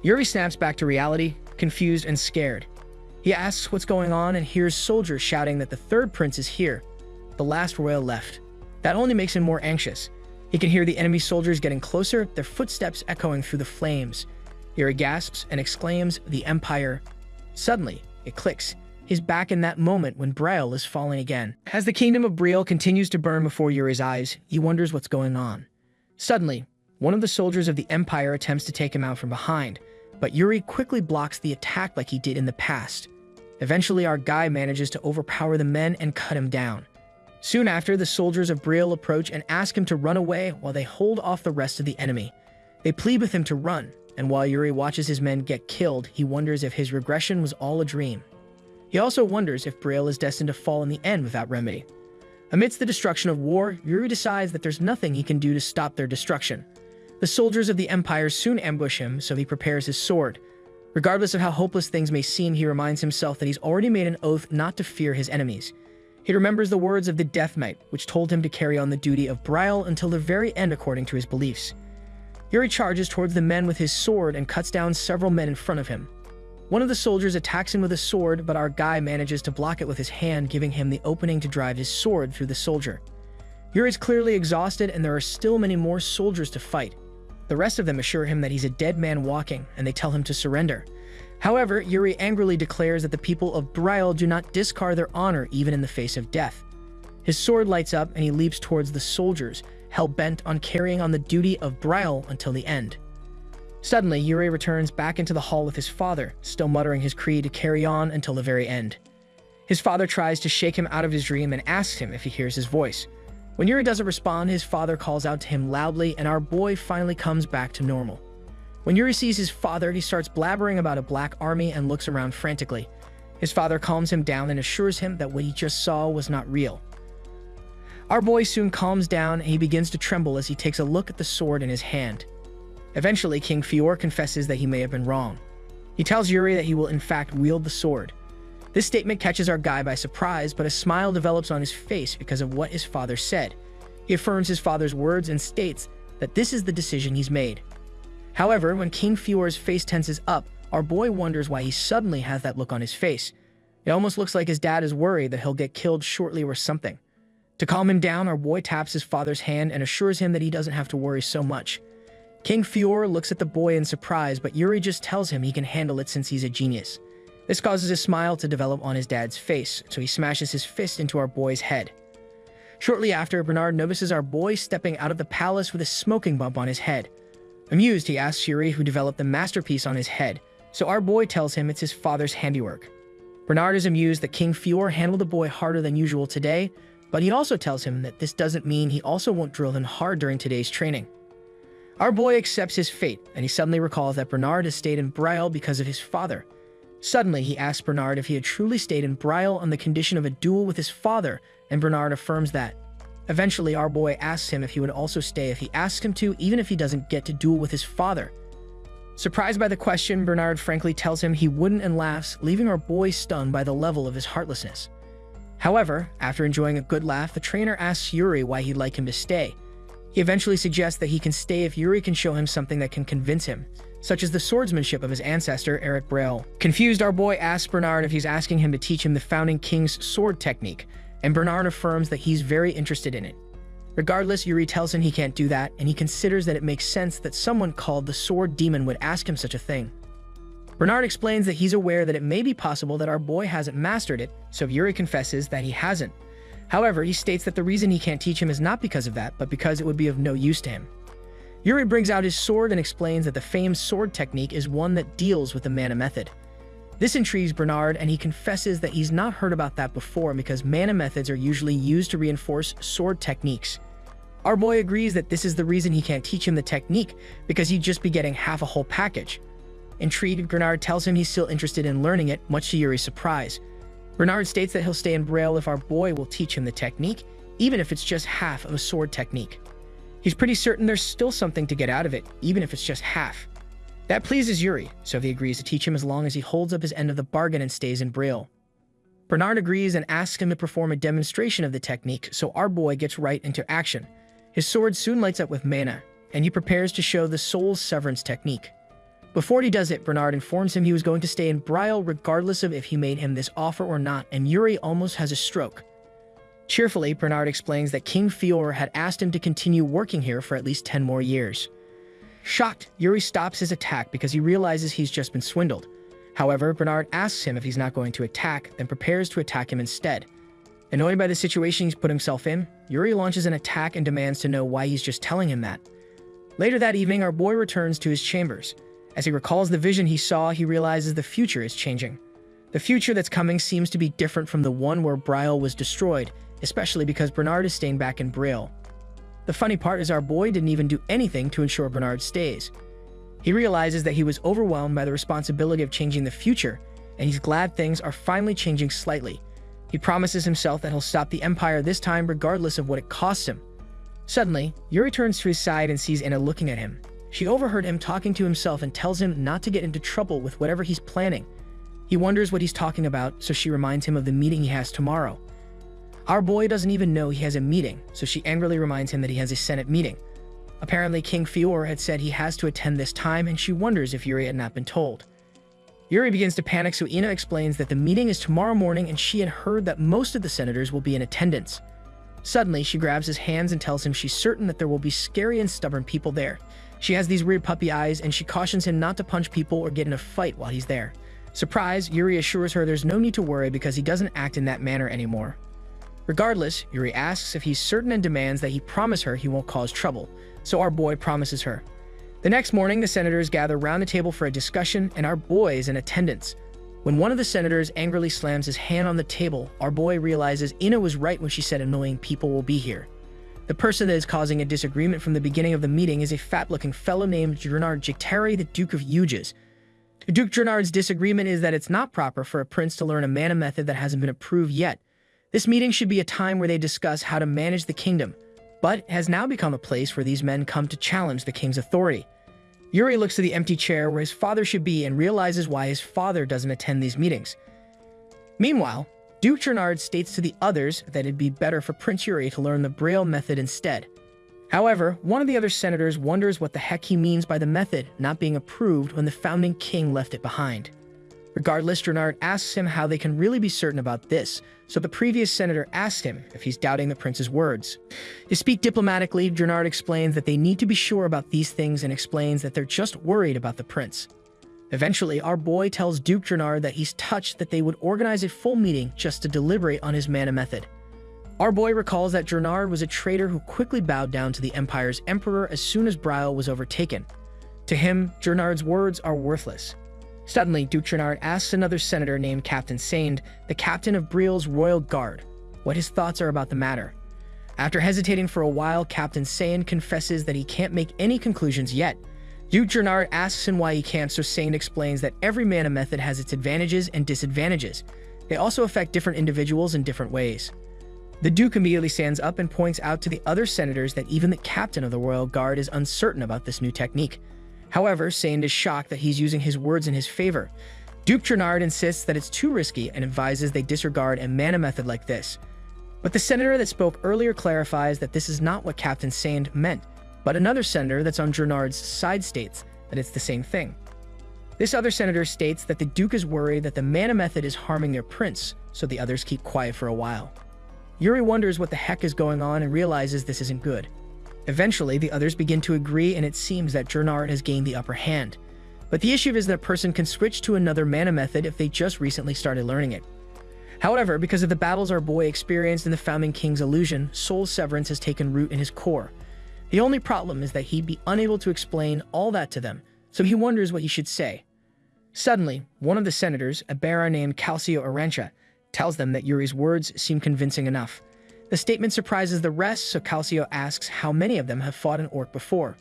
Yuri snaps back to reality, confused and scared. He asks what's going on and hears soldiers shouting that the third prince is here, the last royal left. That only makes him more anxious. He can hear the enemy soldiers getting closer, their footsteps echoing through the flames. Yuri gasps and exclaims, "The Empire." Suddenly, it clicks. He's back in that moment when Braille is falling again. As the kingdom of Braille continues to burn before Yuri's eyes, he wonders what's going on. Suddenly, one of the soldiers of the Empire attempts to take him out from behind, but Yuri quickly blocks the attack like he did in the past. Eventually, our guy manages to overpower the men and cut him down. Soon after, the soldiers of Braille approach and ask him to run away while they hold off the rest of the enemy. They plead with him to run, and while Yuri watches his men get killed, he wonders if his regression was all a dream. He also wonders if Braille is destined to fall in the end without remedy. Amidst the destruction of war, Yuri decides that there's nothing he can do to stop their destruction. The soldiers of the Empire soon ambush him, so he prepares his sword. Regardless of how hopeless things may seem, he reminds himself that he's already made an oath not to fear his enemies. He remembers the words of the Death Knight, which told him to carry on the duty of Braille until the very end according to his beliefs. Yuri charges towards the men with his sword and cuts down several men in front of him. One of the soldiers attacks him with a sword, but our guy manages to block it with his hand, giving him the opening to drive his sword through the soldier. Yuri's clearly exhausted, and there are still many more soldiers to fight. The rest of them assure him that he's a dead man walking, and they tell him to surrender. However, Yuri angrily declares that the people of Braille do not discard their honor even in the face of death. His sword lights up and he leaps towards the soldiers, hell-bent on carrying on the duty of Braille until the end. Suddenly, Yuri returns back into the hall with his father, still muttering his creed to carry on until the very end. His father tries to shake him out of his dream and asks him if he hears his voice. When Yuri doesn't respond, his father calls out to him loudly, and our boy finally comes back to normal. When Yuri sees his father, he starts blabbering about a black army and looks around frantically. His father calms him down and assures him that what he just saw was not real. Our boy soon calms down and he begins to tremble as he takes a look at the sword in his hand. Eventually, King Fior confesses that he may have been wrong. He tells Yuri that he will in fact wield the sword. This statement catches our guy by surprise, but a smile develops on his face because of what his father said. He affirms his father's words and states that this is the decision he's made. However, when King Fior's face tenses up, our boy wonders why he suddenly has that look on his face. It almost looks like his dad is worried that he'll get killed shortly or something. To calm him down, our boy taps his father's hand and assures him that he doesn't have to worry so much. King Fior looks at the boy in surprise, but Yuri just tells him he can handle it since he's a genius. This causes a smile to develop on his dad's face, so he smashes his fist into our boy's head. Shortly after, Bernard notices our boy stepping out of the palace with a smoking bump on his head. Amused, he asks Yuri who developed the masterpiece on his head, so our boy tells him it's his father's handiwork. Bernard is amused that King Fior handled the boy harder than usual today, but he also tells him that this doesn't mean he also won't drill him hard during today's training. Our boy accepts his fate, and he suddenly recalls that Bernard has stayed in Braille because of his father. Suddenly, he asks Bernard if he had truly stayed in Braille on the condition of a duel with his father, and Bernard affirms that. Eventually, our boy asks him if he would also stay if he asks him to, even if he doesn't get to duel with his father. Surprised by the question, Bernard frankly tells him he wouldn't and laughs, leaving our boy stunned by the level of his heartlessness. However, after enjoying a good laugh, the trainer asks Yuri why he'd like him to stay. He eventually suggests that he can stay if Yuri can show him something that can convince him, such as the swordsmanship of his ancestor, Eric Braille. Confused, our boy asks Bernard if he's asking him to teach him the founding king's sword technique, and Bernard affirms that he's very interested in it. Regardless, Yuri tells him he can't do that, and he considers that it makes sense that someone called the Sword Demon would ask him such a thing. Bernard explains that he's aware that it may be possible that our boy hasn't mastered it, so Yuri confesses that he hasn't. However, he states that the reason he can't teach him is not because of that, but because it would be of no use to him. Yuri brings out his sword and explains that the famed sword technique is one that deals with the mana method. This intrigues Bernard, and he confesses that he's not heard about that before because mana methods are usually used to reinforce sword techniques. Our boy agrees that this is the reason he can't teach him the technique, because he'd just be getting half a whole package. Intrigued, Bernard tells him he's still interested in learning it, much to Yuri's surprise. Bernard states that he'll stay in Braille if our boy will teach him the technique, even if it's just half of a sword technique. He's pretty certain there's still something to get out of it, even if it's just half. That pleases Yuri, so he agrees to teach him as long as he holds up his end of the bargain and stays in Braille. Bernard agrees and asks him to perform a demonstration of the technique, so our boy gets right into action. His sword soon lights up with mana, and he prepares to show the soul's severance technique. Before he does it, Bernard informs him he was going to stay in Braille regardless of if he made him this offer or not, and Yuri almost has a stroke. Cheerfully, Bernard explains that King Fior had asked him to continue working here for at least 10 more years. Shocked, Yuri stops his attack because he realizes he's just been swindled. However, Bernard asks him if he's not going to attack, then prepares to attack him instead. Annoyed by the situation he's put himself in, Yuri launches an attack and demands to know why he's just telling him that. Later that evening, our boy returns to his chambers. As he recalls the vision he saw, he realizes the future is changing. The future that's coming seems to be different from the one where Braille was destroyed, especially because Bernard is staying back in Braille. The funny part is our boy didn't even do anything to ensure Bernard stays. He realizes that he was overwhelmed by the responsibility of changing the future, and he's glad things are finally changing slightly. He promises himself that he'll stop the Empire this time regardless of what it costs him. Suddenly, Yuri turns to his side and sees Anna looking at him. She overheard him talking to himself and tells him not to get into trouble with whatever he's planning. He wonders what he's talking about, so she reminds him of the meeting he has tomorrow. Our boy doesn't even know he has a meeting, so she angrily reminds him that he has a Senate meeting. Apparently, King Fior had said he has to attend this time, and she wonders if Yuri had not been told. Yuri begins to panic, so Ina explains that the meeting is tomorrow morning and she had heard that most of the senators will be in attendance. Suddenly, she grabs his hands and tells him she's certain that there will be scary and stubborn people there. She has these weird puppy eyes, and she cautions him not to punch people or get in a fight while he's there. Surprised, Yuri assures her there's no need to worry because he doesn't act in that manner anymore. Regardless, Yuri asks if he's certain and demands that he promise her he won't cause trouble, so our boy promises her. The next morning, the senators gather round the table for a discussion, and our boy is in attendance. When one of the senators angrily slams his hand on the table, our boy realizes Ina was right when she said annoying people will be here. The person that is causing a disagreement from the beginning of the meeting is a fat-looking fellow named Gernard Jiktari, the Duke of Uges. Duke Gernard's disagreement is that it's not proper for a prince to learn a mana method that hasn't been approved yet. This meeting should be a time where they discuss how to manage the kingdom, but has now become a place where these men come to challenge the king's authority. Yuri looks to the empty chair where his father should be and realizes why his father doesn't attend these meetings. Meanwhile, Duke Gernard states to the others that it'd be better for Prince Yuri to learn the Braille method instead. However, one of the other senators wonders what the heck he means by the method not being approved when the founding king left it behind. Regardless, Drenard asks him how they can really be certain about this, so the previous senator asks him if he's doubting the prince's words. To speak diplomatically, Drenard explains that they need to be sure about these things and explains that they're just worried about the prince. Eventually, our boy tells Duke Drenard that he's touched that they would organize a full meeting just to deliberate on his mana method. Our boy recalls that Drenard was a traitor who quickly bowed down to the Empire's emperor as soon as Brielle was overtaken. To him, Drenard's words are worthless. Suddenly, Duke Drenard asks another senator named Captain Sand, the captain of Brielle's royal guard, what his thoughts are about the matter. After hesitating for a while, Captain Sand confesses that he can't make any conclusions yet. Duke Drenard asks him why he can't, so Sand explains that every mana method has its advantages and disadvantages. They also affect different individuals in different ways. The Duke immediately stands up and points out to the other senators that even the captain of the royal guard is uncertain about this new technique. However, Sand is shocked that he's using his words in his favor. Duke Drenard insists that it's too risky and advises they disregard a mana method like this. But the senator that spoke earlier clarifies that this is not what Captain Sand meant, but another senator that's on Drenard's side states that it's the same thing. This other senator states that the Duke is worried that the mana method is harming their prince, so the others keep quiet for a while. Yuri wonders what the heck is going on and realizes this isn't good. Eventually, the others begin to agree, and it seems that Drenard has gained the upper hand. But the issue is that a person can switch to another mana method if they just recently started learning it. However, because of the battles our boy experienced in the Founding King's illusion, soul severance has taken root in his core. The only problem is that he'd be unable to explain all that to them, so he wonders what he should say. Suddenly, one of the senators, a bearer named Calcio Arancha, tells them that Yuri's words seem convincing enough. The statement surprises the rest, so Calcio asks how many of them have fought an orc before.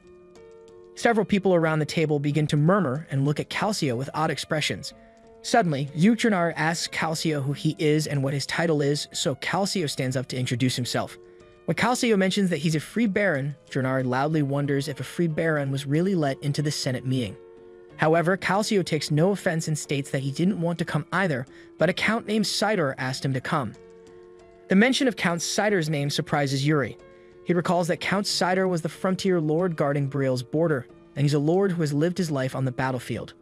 Several people around the table begin to murmur and look at Calcio with odd expressions. Suddenly, Duke Drenard asks Calcio who he is and what his title is, so Calcio stands up to introduce himself. When Calcio mentions that he's a free baron, Drenard loudly wonders if a free baron was really let into the Senate meeting. However, Calcio takes no offense and states that he didn't want to come either, but a count named Sidor asked him to come. The mention of Count Sidor's name surprises Yuri. He recalls that Count Sidor was the frontier lord guarding Brielle's border, and he's a lord who has lived his life on the battlefield.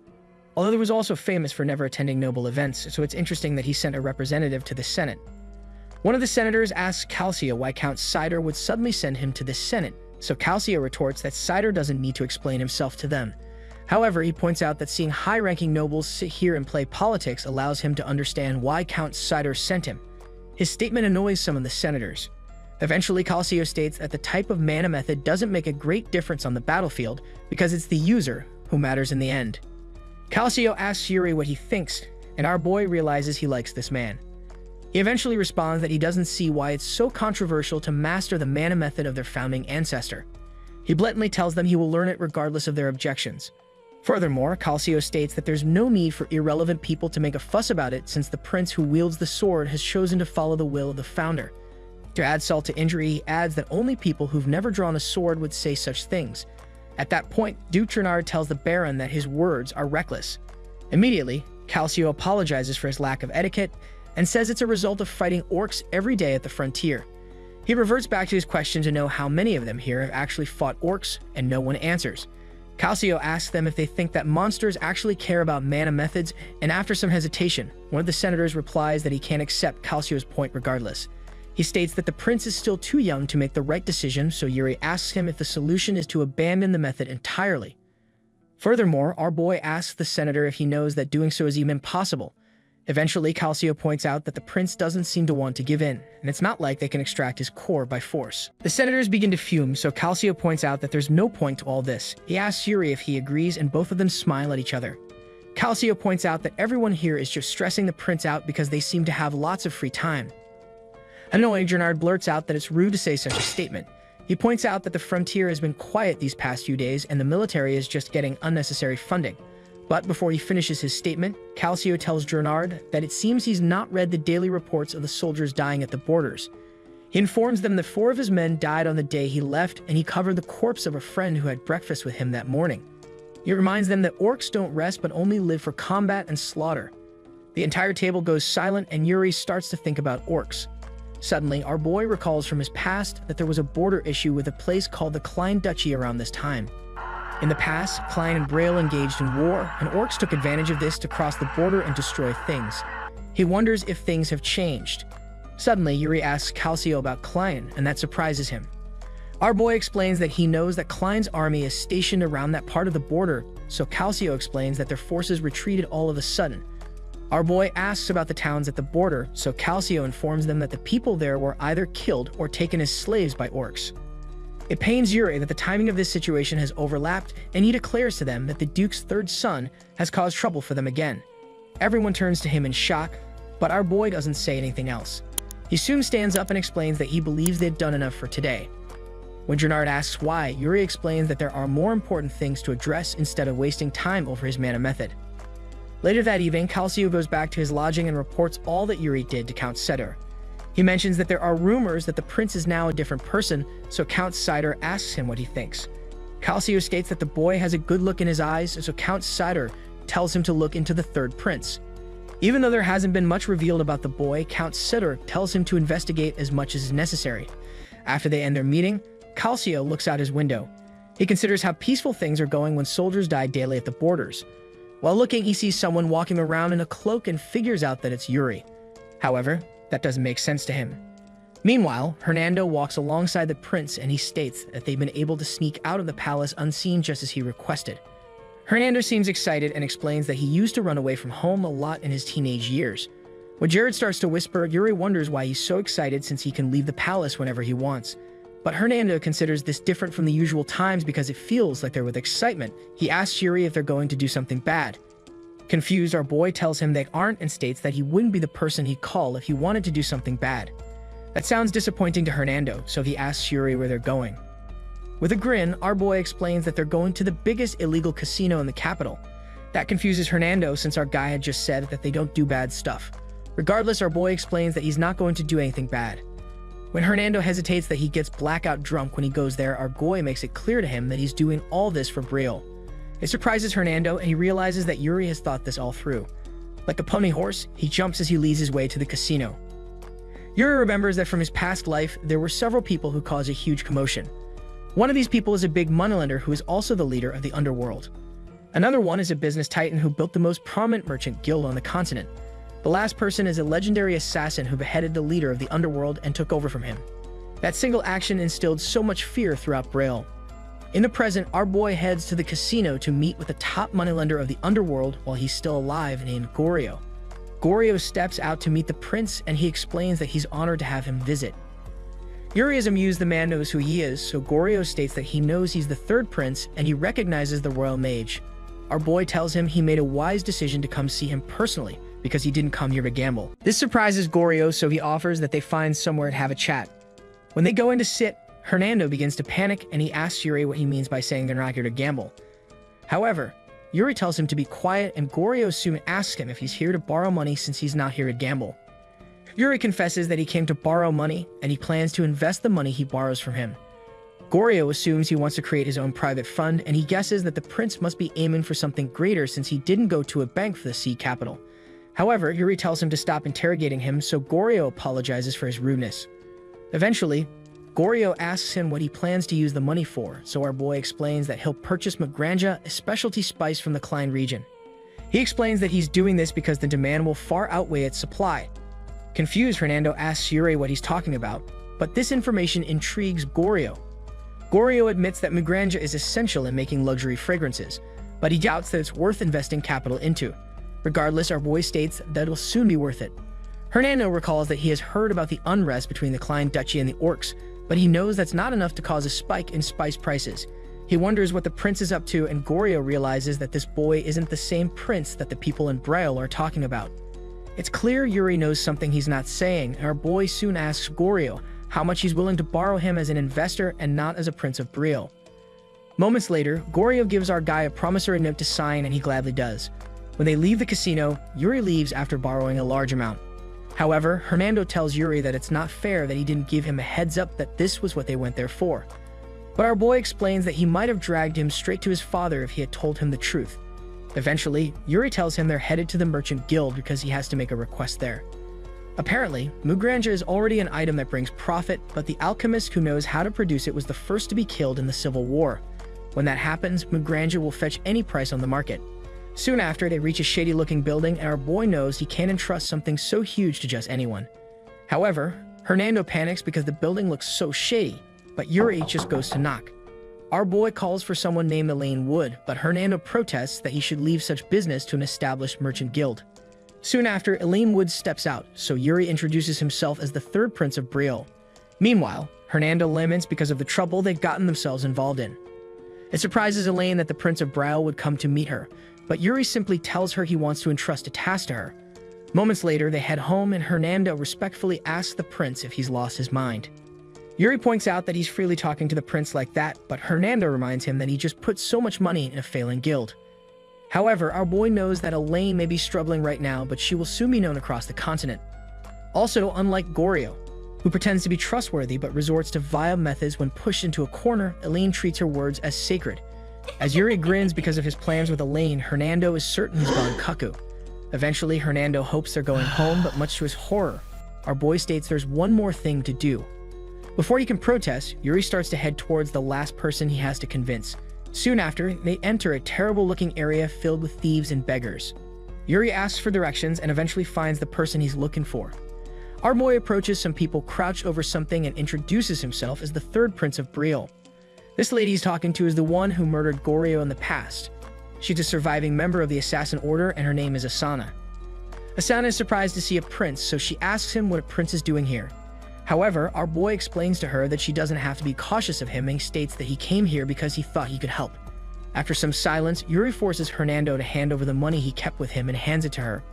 Although he was also famous for never attending noble events, so it's interesting that he sent a representative to the Senate. One of the senators asks Calcio why Count Sidor would suddenly send him to the Senate, so Calcio retorts that Sidor doesn't need to explain himself to them. However, he points out that seeing high-ranking nobles sit here and play politics allows him to understand why Count Sidor sent him. His statement annoys some of the senators. Eventually, Calcio states that the type of mana method doesn't make a great difference on the battlefield because it's the user who matters in the end. Calcio asks Yuri what he thinks, and our boy realizes he likes this man. He eventually responds that he doesn't see why it's so controversial to master the mana method of their founding ancestor. He blatantly tells them he will learn it regardless of their objections. Furthermore, Calcio states that there's no need for irrelevant people to make a fuss about it since the prince who wields the sword has chosen to follow the will of the founder. To add salt to injury, he adds that only people who've never drawn a sword would say such things. At that point, Duke Drenard tells the Baron that his words are reckless. Immediately, Calcio apologizes for his lack of etiquette and says it's a result of fighting orcs every day at the frontier. He reverts back to his question to know how many of them here have actually fought orcs, and no one answers. Calcio asks them if they think that monsters actually care about mana methods, and after some hesitation, one of the senators replies that he can't accept Calcio's point regardless. He states that the prince is still too young to make the right decision, so Yuri asks him if the solution is to abandon the method entirely. Furthermore, our boy asks the senator if he knows that doing so is even possible. Eventually, Calcio points out that the prince doesn't seem to want to give in, and it's not like they can extract his core by force. The senators begin to fume, so Calcio points out that there's no point to all this. He asks Yuri if he agrees, and both of them smile at each other. Calcio points out that everyone here is just stressing the prince out because they seem to have lots of free time. Annoying, Drenard blurts out that it's rude to say such a statement. He points out that the frontier has been quiet these past few days, and the military is just getting unnecessary funding. But before he finishes his statement, Calcio tells Drenard that it seems he's not read the daily reports of the soldiers dying at the borders. He informs them that 4 of his men died on the day he left, and he covered the corpse of a friend who had breakfast with him that morning. He reminds them that orcs don't rest but only live for combat and slaughter. The entire table goes silent, and Yuri starts to think about orcs. Suddenly, our boy recalls from his past that there was a border issue with a place called the Klein Duchy around this time. In the past, Klein and Braille engaged in war, and orcs took advantage of this to cross the border and destroy things. He wonders if things have changed. Suddenly, Yuri asks Calcio about Klein, and that surprises him. Our boy explains that he knows that Klein's army is stationed around that part of the border, so Calcio explains that their forces retreated all of a sudden. Our boy asks about the towns at the border, so Calcio informs them that the people there were either killed or taken as slaves by orcs. It pains Yuri that the timing of this situation has overlapped, and he declares to them that the Duke's third son has caused trouble for them again. Everyone turns to him in shock, but our boy doesn't say anything else. He soon stands up and explains that he believes they've done enough for today. When Gennard asks why, Yuri explains that there are more important things to address instead of wasting time over his mana method. Later that evening, Calcio goes back to his lodging and reports all that Yuri did to Count Setter. He mentions that there are rumors that the prince is now a different person, so Count Cider asks him what he thinks. Calcio states that the boy has a good look in his eyes, so Count Cider tells him to look into the third prince. Even though there hasn't been much revealed about the boy, Count Cider tells him to investigate as much as is necessary. After they end their meeting, Calcio looks out his window. He considers how peaceful things are going when soldiers die daily at the borders. While looking, he sees someone walking around in a cloak and figures out that it's Yuri. However, that doesn't make sense to him. Meanwhile, Hernando walks alongside the prince and he states that they've been able to sneak out of the palace unseen just as he requested. Hernando seems excited and explains that he used to run away from home a lot in his teenage years. When Jared starts to whisper, Yuri wonders why he's so excited since he can leave the palace whenever he wants. But Hernando considers this different from the usual times because it feels like they're with excitement. He asks Yuri if they're going to do something bad. Confused, our boy tells him they aren't and states that he wouldn't be the person he'd call if he wanted to do something bad. That sounds disappointing to Hernando, so he asks Yuri where they're going. With a grin, our boy explains that they're going to the biggest illegal casino in the capital. That confuses Hernando since our guy had just said that they don't do bad stuff. Regardless, our boy explains that he's not going to do anything bad. When Hernando hesitates that he gets blackout drunk when he goes there, our boy makes it clear to him that he's doing all this for Brielle. It surprises Hernando and he realizes that Yuri has thought this all through. Like a pony horse, he jumps as he leads his way to the casino. Yuri remembers that from his past life, there were several people who caused a huge commotion. One of these people is a big moneylender who is also the leader of the underworld. Another one is a business titan who built the most prominent merchant guild on the continent. The last person is a legendary assassin who beheaded the leader of the underworld and took over from him. That single action instilled so much fear throughout Brielle. In the present, our boy heads to the casino to meet with the top moneylender of the underworld while he's still alive named Goryo. Goryo steps out to meet the prince and he explains that he's honored to have him visit. Yuri is amused the man knows who he is, so Goryo states that he knows he's the third prince and he recognizes the royal mage. Our boy tells him he made a wise decision to come see him personally because he didn't come here to gamble. This surprises Goryo, so he offers that they find somewhere to have a chat. When they go in to sit, Hernando begins to panic and he asks Yuri what he means by saying they're not here to gamble. However, Yuri tells him to be quiet and Goryo soon asks him if he's here to borrow money since he's not here to gamble. Yuri confesses that he came to borrow money and he plans to invest the money he borrows from him. Goryo assumes he wants to create his own private fund and he guesses that the prince must be aiming for something greater since he didn't go to a bank for the sea capital. However, Yuri tells him to stop interrogating him, so Goryo apologizes for his rudeness. Eventually, Goryo asks him what he plans to use the money for, so our boy explains that he'll purchase Magranja, a specialty spice from the Klein region. He explains that he's doing this because the demand will far outweigh its supply. Confused, Hernando asks Yuri what he's talking about, but this information intrigues Goryo. Goryo admits that Magranja is essential in making luxury fragrances, but he doubts that it's worth investing capital into. Regardless, our boy states that it'll soon be worth it. Hernando recalls that he has heard about the unrest between the Klein Duchy and the orcs, but he knows that's not enough to cause a spike in spice prices. He wonders what the prince is up to, and Goryo realizes that this boy isn't the same prince that the people in Brielle are talking about. It's clear Yuri knows something he's not saying, and our boy soon asks Goryo how much he's willing to borrow him as an investor and not as a prince of Brielle. Moments later, Goryo gives our guy a promissory note to sign, and he gladly does. When they leave the casino, Yuri leaves after borrowing a large amount. However, Hernando tells Yuri that it's not fair that he didn't give him a heads up that this was what they went there for. But our boy explains that he might have dragged him straight to his father if he had told him the truth. Eventually, Yuri tells him they're headed to the Merchant Guild because he has to make a request there. Apparently, Mugranja is already an item that brings profit, but the alchemist who knows how to produce it was the first to be killed in the Civil War. When that happens, Mugranja will fetch any price on the market. Soon after, they reach a shady-looking building, and our boy knows he can't entrust something so huge to just anyone. However, Hernando panics because the building looks so shady, but Yuri just goes to knock. Our boy calls for someone named Elaine Wood, but Hernando protests that he should leave such business to an established merchant guild. Soon after, Elaine Wood steps out, so Yuri introduces himself as the third prince of Brielle. Meanwhile, Hernando laments because of the trouble they've gotten themselves involved in. It surprises Elaine that the Prince of Brielle would come to meet her, but Yuri simply tells her he wants to entrust a task to her. Moments later, they head home and Hernando respectfully asks the prince if he's lost his mind. Yuri points out that he's freely talking to the prince like that, but Hernando reminds him that he just put so much money in a failing guild. However, our boy knows that Elaine may be struggling right now, but she will soon be known across the continent. Also, unlike Goryo, who pretends to be trustworthy but resorts to vile methods when pushed into a corner, Elaine treats her words as sacred. As Yuri grins because of his plans with Elaine, Hernando is certain he's gone cuckoo. Eventually, Hernando hopes they're going home, but much to his horror, our boy states there's one more thing to do. Before he can protest, Yuri starts to head towards the last person he has to convince. Soon after, they enter a terrible-looking area filled with thieves and beggars. Yuri asks for directions and eventually finds the person he's looking for. Our boy approaches some people crouched over something and introduces himself as the third prince of Brielle. This lady he's talking to is the one who murdered Goryo in the past. She's a surviving member of the Assassin Order, and her name is Asana. Asana is surprised to see a prince, so she asks him what a prince is doing here. However, our boy explains to her that she doesn't have to be cautious of him and states that he came here because he thought he could help. After some silence, Yuri forces Hernando to hand over the money he kept with him and hands it to her.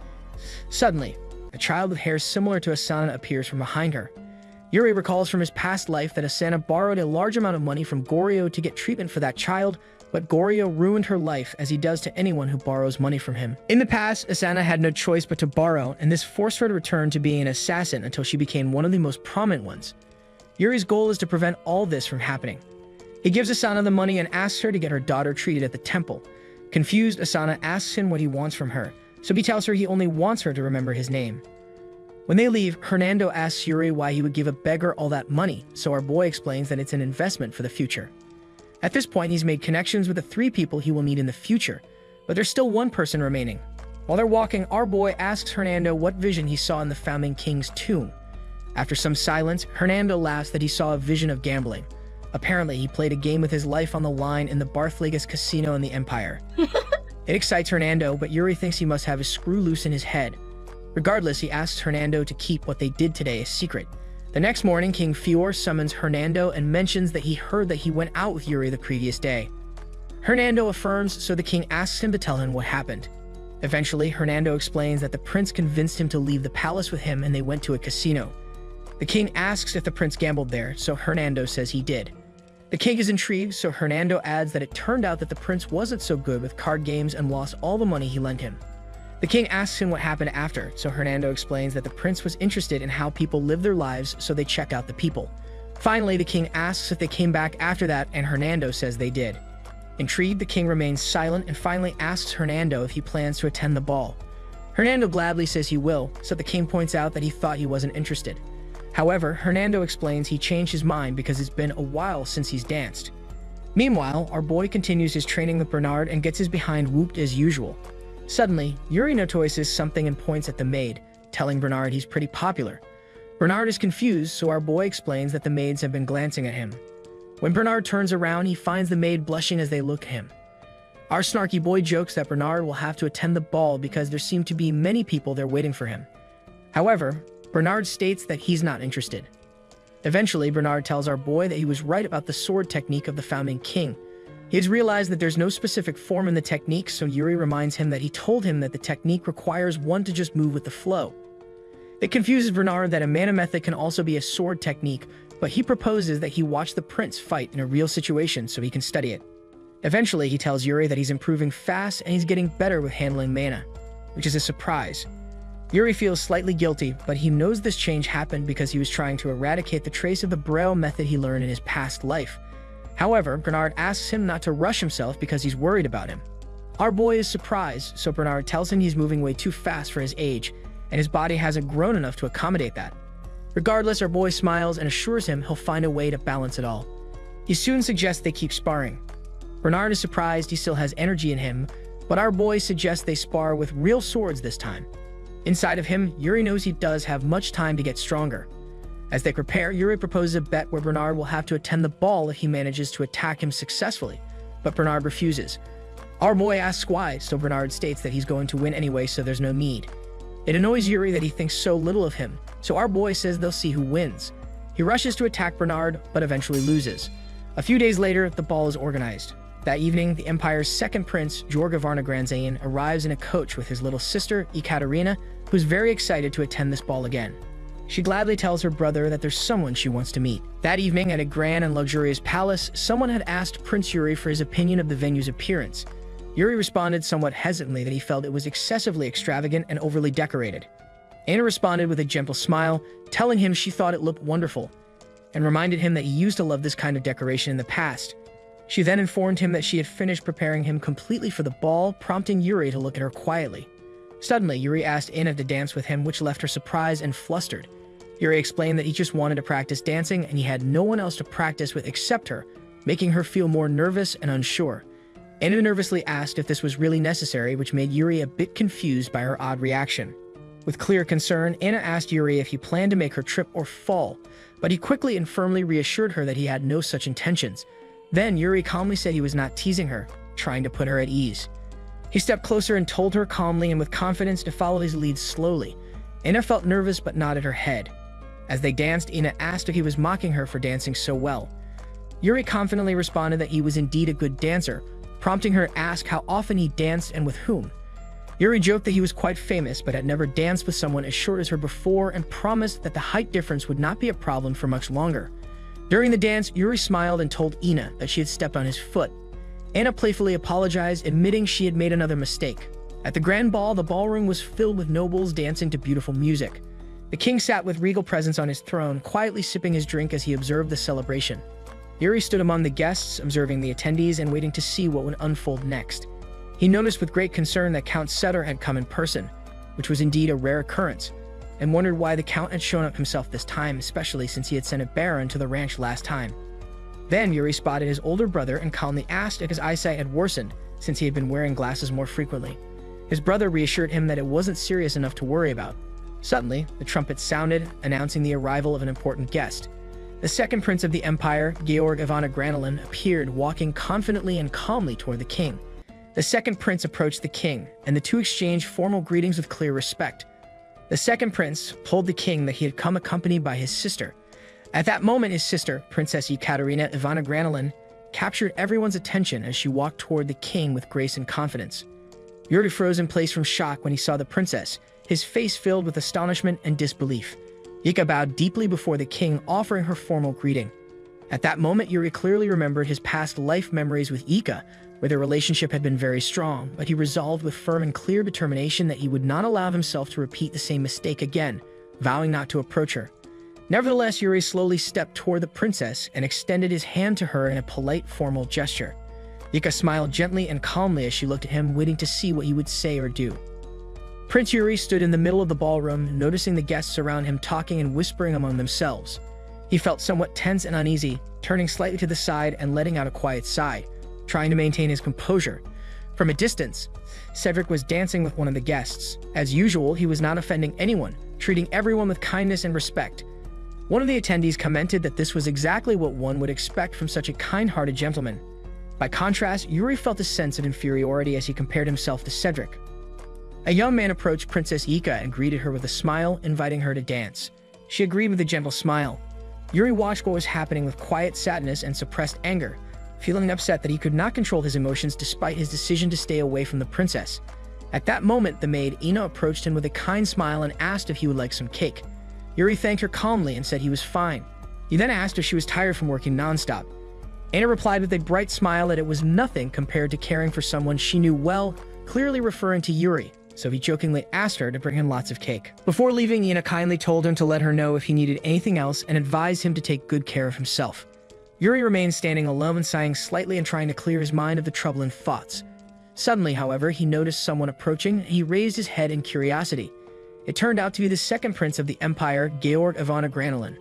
Suddenly, a child with hair similar to Asana appears from behind her. Yuri recalls from his past life that Asana borrowed a large amount of money from Goryo to get treatment for that child, but Goryo ruined her life as he does to anyone who borrows money from him. In the past, Asana had no choice but to borrow, and this forced her to return to being an assassin until she became one of the most prominent ones. Yuri's goal is to prevent all this from happening. He gives Asana the money and asks her to get her daughter treated at the temple. Confused, Asana asks him what he wants from her, so he tells her he only wants her to remember his name. When they leave, Hernando asks Yuri why he would give a beggar all that money, so our boy explains that it's an investment for the future. At this point, he's made connections with the 3 people he will need in the future, but there's still one person remaining. While they're walking, our boy asks Hernando what vision he saw in the founding king's tomb. After some silence, Hernando laughs that he saw a vision of gambling. Apparently, he played a game with his life on the line in the Barthlegas casino in the Empire. It excites Hernando, but Yuri thinks he must have a screw loose in his head. Regardless, he asks Hernando to keep what they did today a secret. The next morning, King Fior summons Hernando and mentions that he heard that he went out with Yuri the previous day. Hernando affirms, so the king asks him to tell him what happened. Eventually, Hernando explains that the prince convinced him to leave the palace with him and they went to a casino. The king asks if the prince gambled there, so Hernando says he did. The king is intrigued, so Hernando adds that it turned out that the prince wasn't so good with card games and lost all the money he lent him. The king asks him what happened after, so Hernando explains that the prince was interested in how people live their lives, so they checked out the people. Finally, the king asks if they came back after that, and Hernando says they did. Intrigued, the king remains silent and finally asks Hernando if he plans to attend the ball. Hernando gladly says he will, so the king points out that he thought he wasn't interested. However, Hernando explains he changed his mind because it's been a while since he's danced. Meanwhile, our boy continues his training with Bernard and gets his behind whooped as usual. Suddenly, Yuri notices something and points at the maid, telling Bernard he's pretty popular. Bernard is confused, so our boy explains that the maids have been glancing at him. When Bernard turns around, he finds the maid blushing as they look at him. Our snarky boy jokes that Bernard will have to attend the ball because there seem to be many people there waiting for him. However, Bernard states that he's not interested. Eventually, Bernard tells our boy that he was right about the sword technique of the founding king. He has realized that there's no specific form in the technique, so Yuri reminds him that he told him that the technique requires one to just move with the flow. It confuses Bernard that a mana method can also be a sword technique, but he proposes that he watch the prince fight in a real situation so he can study it. Eventually, he tells Yuri that he's improving fast and he's getting better with handling mana, which is a surprise. Yuri feels slightly guilty, but he knows this change happened because he was trying to eradicate the trace of the Braille method he learned in his past life. However, Bernard asks him not to rush himself because he's worried about him. Our boy is surprised, so Bernard tells him he's moving way too fast for his age, and his body hasn't grown enough to accommodate that. Regardless, our boy smiles and assures him he'll find a way to balance it all. He soon suggests they keep sparring. Bernard is surprised he still has energy in him, but our boy suggests they spar with real swords this time. Inside of him, Yuri knows he does have much time to get stronger. As they prepare, Yuri proposes a bet where Bernard will have to attend the ball if he manages to attack him successfully, but Bernard refuses. Our boy asks why, so Bernard states that he's going to win anyway, so there's no need. It annoys Yuri that he thinks so little of him, so our boy says they'll see who wins. He rushes to attack Bernard, but eventually loses. A few days later, the ball is organized. That evening, the Empire's second prince, Georg of Arnagranzain, arrives in a coach with his little sister, Ekaterina, who's very excited to attend this ball again. She gladly tells her brother that there's someone she wants to meet. That evening, at a grand and luxurious palace, someone had asked Prince Yuri for his opinion of the venue's appearance. Yuri responded somewhat hesitantly that he felt it was excessively extravagant and overly decorated. Anna responded with a gentle smile, telling him she thought it looked wonderful, and reminded him that he used to love this kind of decoration in the past. She then informed him that she had finished preparing him completely for the ball, prompting Yuri to look at her quietly. Suddenly, Yuri asked Anna to dance with him, which left her surprised and flustered. Yuri explained that he just wanted to practice dancing and he had no one else to practice with except her, making her feel more nervous and unsure. Anna nervously asked if this was really necessary, which made Yuri a bit confused by her odd reaction. With clear concern, Anna asked Yuri if he planned to make her trip or fall, but he quickly and firmly reassured her that he had no such intentions. Then Yuri calmly said he was not teasing her, trying to put her at ease. He stepped closer and told her calmly and with confidence to follow his lead slowly. Anna felt nervous but nodded her head. As they danced, Anna asked if he was mocking her for dancing so well. Yuri confidently responded that he was indeed a good dancer, prompting her to ask how often he danced and with whom. Yuri joked that he was quite famous but had never danced with someone as short as her before and promised that the height difference would not be a problem for much longer. During the dance, Yuri smiled and told Ina that she had stepped on his foot. Anna playfully apologized, admitting she had made another mistake. At the grand ball, the ballroom was filled with nobles dancing to beautiful music. The king sat with regal presence on his throne, quietly sipping his drink as he observed the celebration. Yuri stood among the guests, observing the attendees and waiting to see what would unfold next. He noticed with great concern that Count Setter had come in person, which was indeed a rare occurrence, and wondered why the Count had shown up himself this time, especially since he had sent a baron to the ranch last time. Then Yuri spotted his older brother and calmly asked if his eyesight had worsened since he had been wearing glasses more frequently. His brother reassured him that it wasn't serious enough to worry about. Suddenly, the trumpet sounded, announcing the arrival of an important guest. The second prince of the empire, Georg of Arnagranzain, appeared, walking confidently and calmly toward the king. The second prince approached the king, and the two exchanged formal greetings with clear respect. The second prince told the king that he had come accompanied by his sister. At that moment, his sister, Princess Ekaterina of Arnagranzain, captured everyone's attention as she walked toward the king with grace and confidence. Yuri froze in place from shock when he saw the princess, his face filled with astonishment and disbelief. Yika bowed deeply before the king, offering her formal greeting. At that moment, Yuri clearly remembered his past life memories with Yika, where their relationship had been very strong, but he resolved with firm and clear determination that he would not allow himself to repeat the same mistake again, vowing not to approach her. Nevertheless, Yuri slowly stepped toward the princess and extended his hand to her in a polite, formal gesture. Yika smiled gently and calmly as she looked at him, waiting to see what he would say or do. Prince Yuri stood in the middle of the ballroom, noticing the guests around him talking and whispering among themselves. He felt somewhat tense and uneasy, turning slightly to the side and letting out a quiet sigh, trying to maintain his composure. From a distance, Cedric was dancing with one of the guests. As usual, he was not offending anyone, treating everyone with kindness and respect. One of the attendees commented that this was exactly what one would expect from such a kind-hearted gentleman. By contrast, Yuri felt a sense of inferiority as he compared himself to Cedric. A young man approached Princess Yika and greeted her with a smile, inviting her to dance. She agreed with a gentle smile. Yuri watched what was happening with quiet sadness and suppressed anger, feeling upset that he could not control his emotions despite his decision to stay away from the princess. At that moment, the maid Ina approached him with a kind smile and asked if he would like some cake. Yuri thanked her calmly and said he was fine. He then asked if she was tired from working nonstop. Ina replied with a bright smile that it was nothing compared to caring for someone she knew well, clearly referring to Yuri. So he jokingly asked her to bring him lots of cake. Before leaving, Ina kindly told him to let her know if he needed anything else and advised him to take good care of himself. Yuri remained standing alone, sighing slightly and trying to clear his mind of the troubling thoughts. Suddenly, however, he noticed someone approaching and he raised his head in curiosity. It turned out to be the second prince of the empire, Georg Ivana Granolin.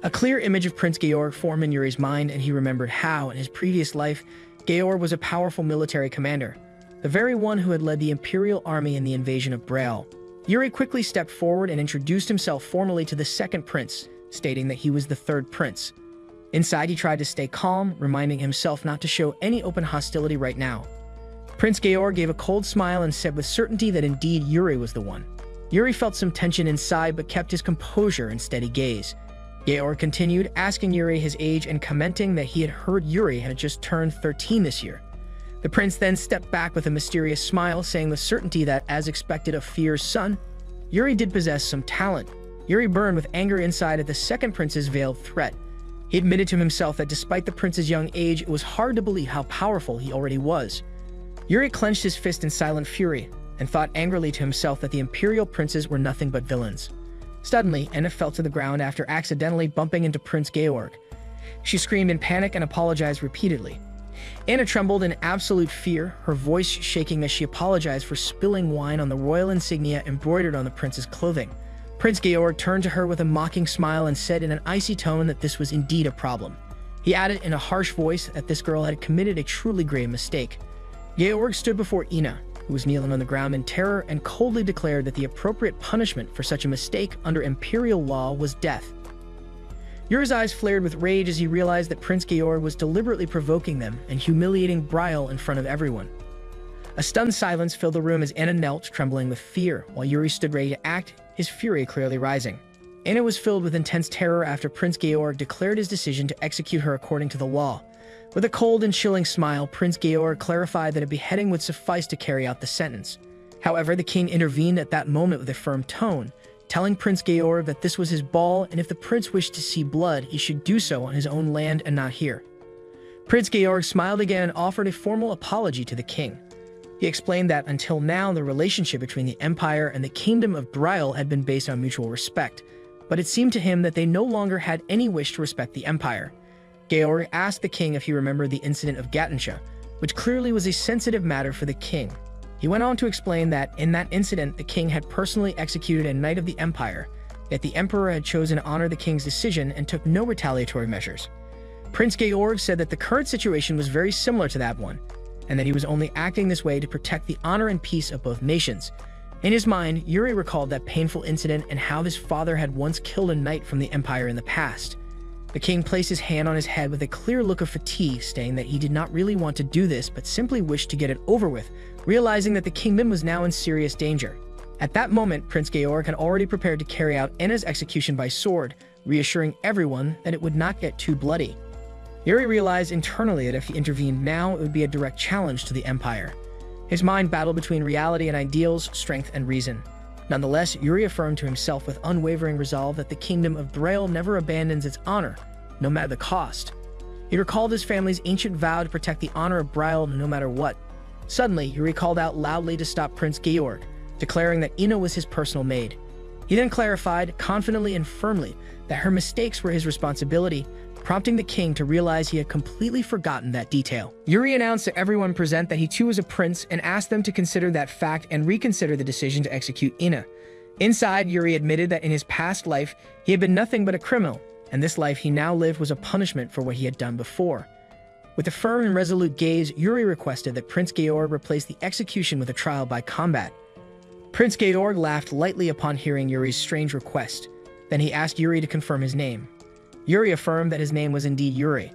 A clear image of Prince Georg formed in Yuri's mind, and he remembered how, in his previous life, Georg was a powerful military commander, the very one who had led the imperial army in the invasion of Braille. Yuri quickly stepped forward and introduced himself formally to the second prince, stating that he was the third prince. Inside, he tried to stay calm, reminding himself not to show any open hostility right now. Prince Georg gave a cold smile and said with certainty that indeed Yuri was the one. Yuri felt some tension inside but kept his composure and steady gaze. Georg continued, asking Yuri his age and commenting that he had heard Yuri had just turned 13 this year. The prince then stepped back with a mysterious smile, saying with certainty that, as expected of Fear's son, Yuri did possess some talent. Yuri burned with anger inside at the second prince's veiled threat. He admitted to himself that despite the prince's young age, it was hard to believe how powerful he already was. Yuri clenched his fist in silent fury and thought angrily to himself that the imperial princes were nothing but villains. Suddenly, Anna fell to the ground after accidentally bumping into Prince Georg. She screamed in panic and apologized repeatedly. Anna trembled in absolute fear, her voice shaking as she apologized for spilling wine on the royal insignia embroidered on the prince's clothing. Prince Georg turned to her with a mocking smile and said in an icy tone that this was indeed a problem. He added in a harsh voice that this girl had committed a truly grave mistake. Georg stood before Ina, who was kneeling on the ground in terror, and coldly declared that the appropriate punishment for such a mistake under imperial law was death. Yuri's eyes flared with rage as he realized that Prince Georg was deliberately provoking them and humiliating Braille in front of everyone. A stunned silence filled the room as Anna knelt, trembling with fear, while Yuri stood ready to act, his fury clearly rising. Anna was filled with intense terror after Prince Georg declared his decision to execute her according to the law. With a cold and chilling smile, Prince Georg clarified that a beheading would suffice to carry out the sentence. However, the king intervened at that moment with a firm tone, telling Prince Georg that this was his ball, and if the prince wished to see blood, he should do so on his own land and not here. Prince Georg smiled again and offered a formal apology to the king. He explained that until now, the relationship between the empire and the kingdom of Braille had been based on mutual respect, but it seemed to him that they no longer had any wish to respect the empire. Georg asked the king if he remembered the incident of Gatensha, which clearly was a sensitive matter for the king. He went on to explain that in that incident, the king had personally executed a knight of the empire, yet the emperor had chosen to honor the king's decision and took no retaliatory measures. Prince Georg said that the current situation was very similar to that one, and that he was only acting this way to protect the honor and peace of both nations. In his mind, Yuri recalled that painful incident and how his father had once killed a knight from the empire in the past. The king placed his hand on his head with a clear look of fatigue, stating that he did not really want to do this but simply wished to get it over with, realizing that the kingdom was now in serious danger. At that moment, Prince Georg had already prepared to carry out Anna's execution by sword, reassuring everyone that it would not get too bloody. Yuri realized internally that if he intervened now, it would be a direct challenge to the empire. His mind battled between reality and ideals, strength and reason. Nonetheless, Yuri affirmed to himself with unwavering resolve that the kingdom of Braille never abandons its honor, no matter the cost. He recalled his family's ancient vow to protect the honor of Braille no matter what. Suddenly, Yuri called out loudly to stop Prince Georg, declaring that Ina was his personal maid. He then clarified, confidently and firmly, that her mistakes were his responsibility, prompting the king to realize he had completely forgotten that detail. Yuri announced to everyone present that he too was a prince and asked them to consider that fact and reconsider the decision to execute Ina. Inside, Yuri admitted that in his past life, he had been nothing but a criminal, and this life he now lived was a punishment for what he had done before. With a firm and resolute gaze, Yuri requested that Prince Georg replace the execution with a trial by combat. Prince Georg laughed lightly upon hearing Yuri's strange request. Then he asked Yuri to confirm his name. Yuri affirmed that his name was indeed Yuri.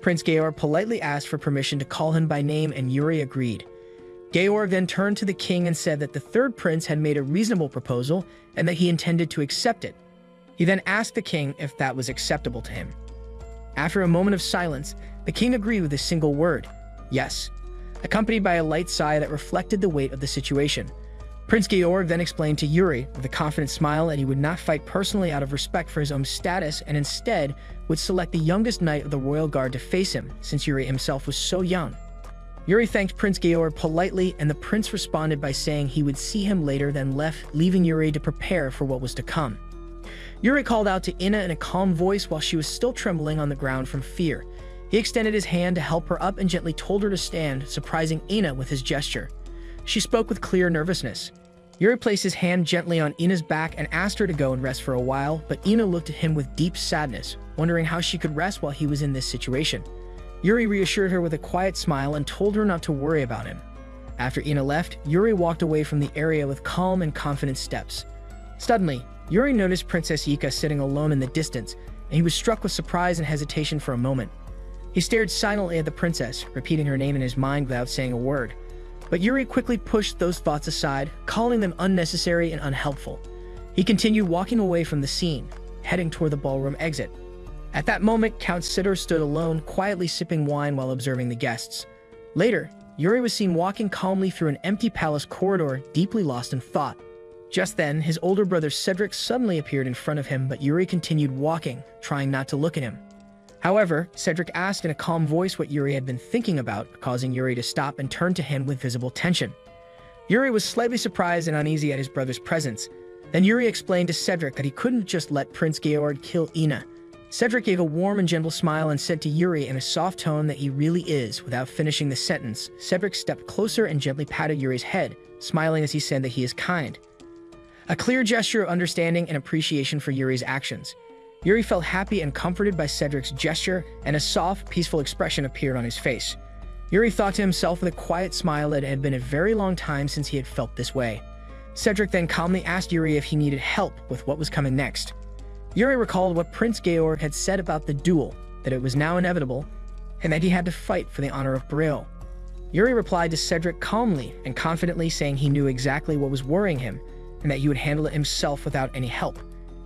Prince Georg politely asked for permission to call him by name, and Yuri agreed. Georg then turned to the king and said that the third prince had made a reasonable proposal and that he intended to accept it. He then asked the king if that was acceptable to him. After a moment of silence, the king agreed with a single word, yes, accompanied by a light sigh that reflected the weight of the situation. Prince Georg then explained to Yuri, with a confident smile, that he would not fight personally out of respect for his own status and instead would select the youngest knight of the royal guard to face him, since Yuri himself was so young. Yuri thanked Prince Georg politely, and the prince responded by saying he would see him later, then left, leaving Yuri to prepare for what was to come. Yuri called out to Ina in a calm voice while she was still trembling on the ground from fear. He extended his hand to help her up and gently told her to stand, surprising Ina with his gesture. She spoke with clear nervousness. Yuri placed his hand gently on Ina's back and asked her to go and rest for a while, but Ina looked at him with deep sadness, wondering how she could rest while he was in this situation. Yuri reassured her with a quiet smile and told her not to worry about him. After Ina left, Yuri walked away from the area with calm and confident steps. Suddenly, Yuri noticed Princess Yika sitting alone in the distance, and he was struck with surprise and hesitation for a moment. He stared silently at the princess, repeating her name in his mind without saying a word. But Yuri quickly pushed those thoughts aside, calling them unnecessary and unhelpful. He continued walking away from the scene, heading toward the ballroom exit. At that moment, Count Sitter stood alone, quietly sipping wine while observing the guests. Later, Yuri was seen walking calmly through an empty palace corridor, deeply lost in thought. Just then, his older brother Cedric suddenly appeared in front of him, but Yuri continued walking, trying not to look at him. However, Cedric asked in a calm voice what Yuri had been thinking about, causing Yuri to stop and turn to him with visible tension. Yuri was slightly surprised and uneasy at his brother's presence. Then Yuri explained to Cedric that he couldn't just let Prince Georg kill Ina. Cedric gave a warm and gentle smile and said to Yuri in a soft tone that he really is. Without finishing the sentence, Cedric stepped closer and gently patted Yuri's head, smiling as he said that he is kind. A clear gesture of understanding and appreciation for Yuri's actions. Yuri felt happy and comforted by Cedric's gesture, and a soft, peaceful expression appeared on his face. Yuri thought to himself with a quiet smile that it had been a very long time since he had felt this way. Cedric then calmly asked Yuri if he needed help with what was coming next. Yuri recalled what Prince Georg had said about the duel, that it was now inevitable, and that he had to fight for the honor of Brill. Yuri replied to Cedric calmly and confidently, saying he knew exactly what was worrying him, and that he would handle it himself without any help.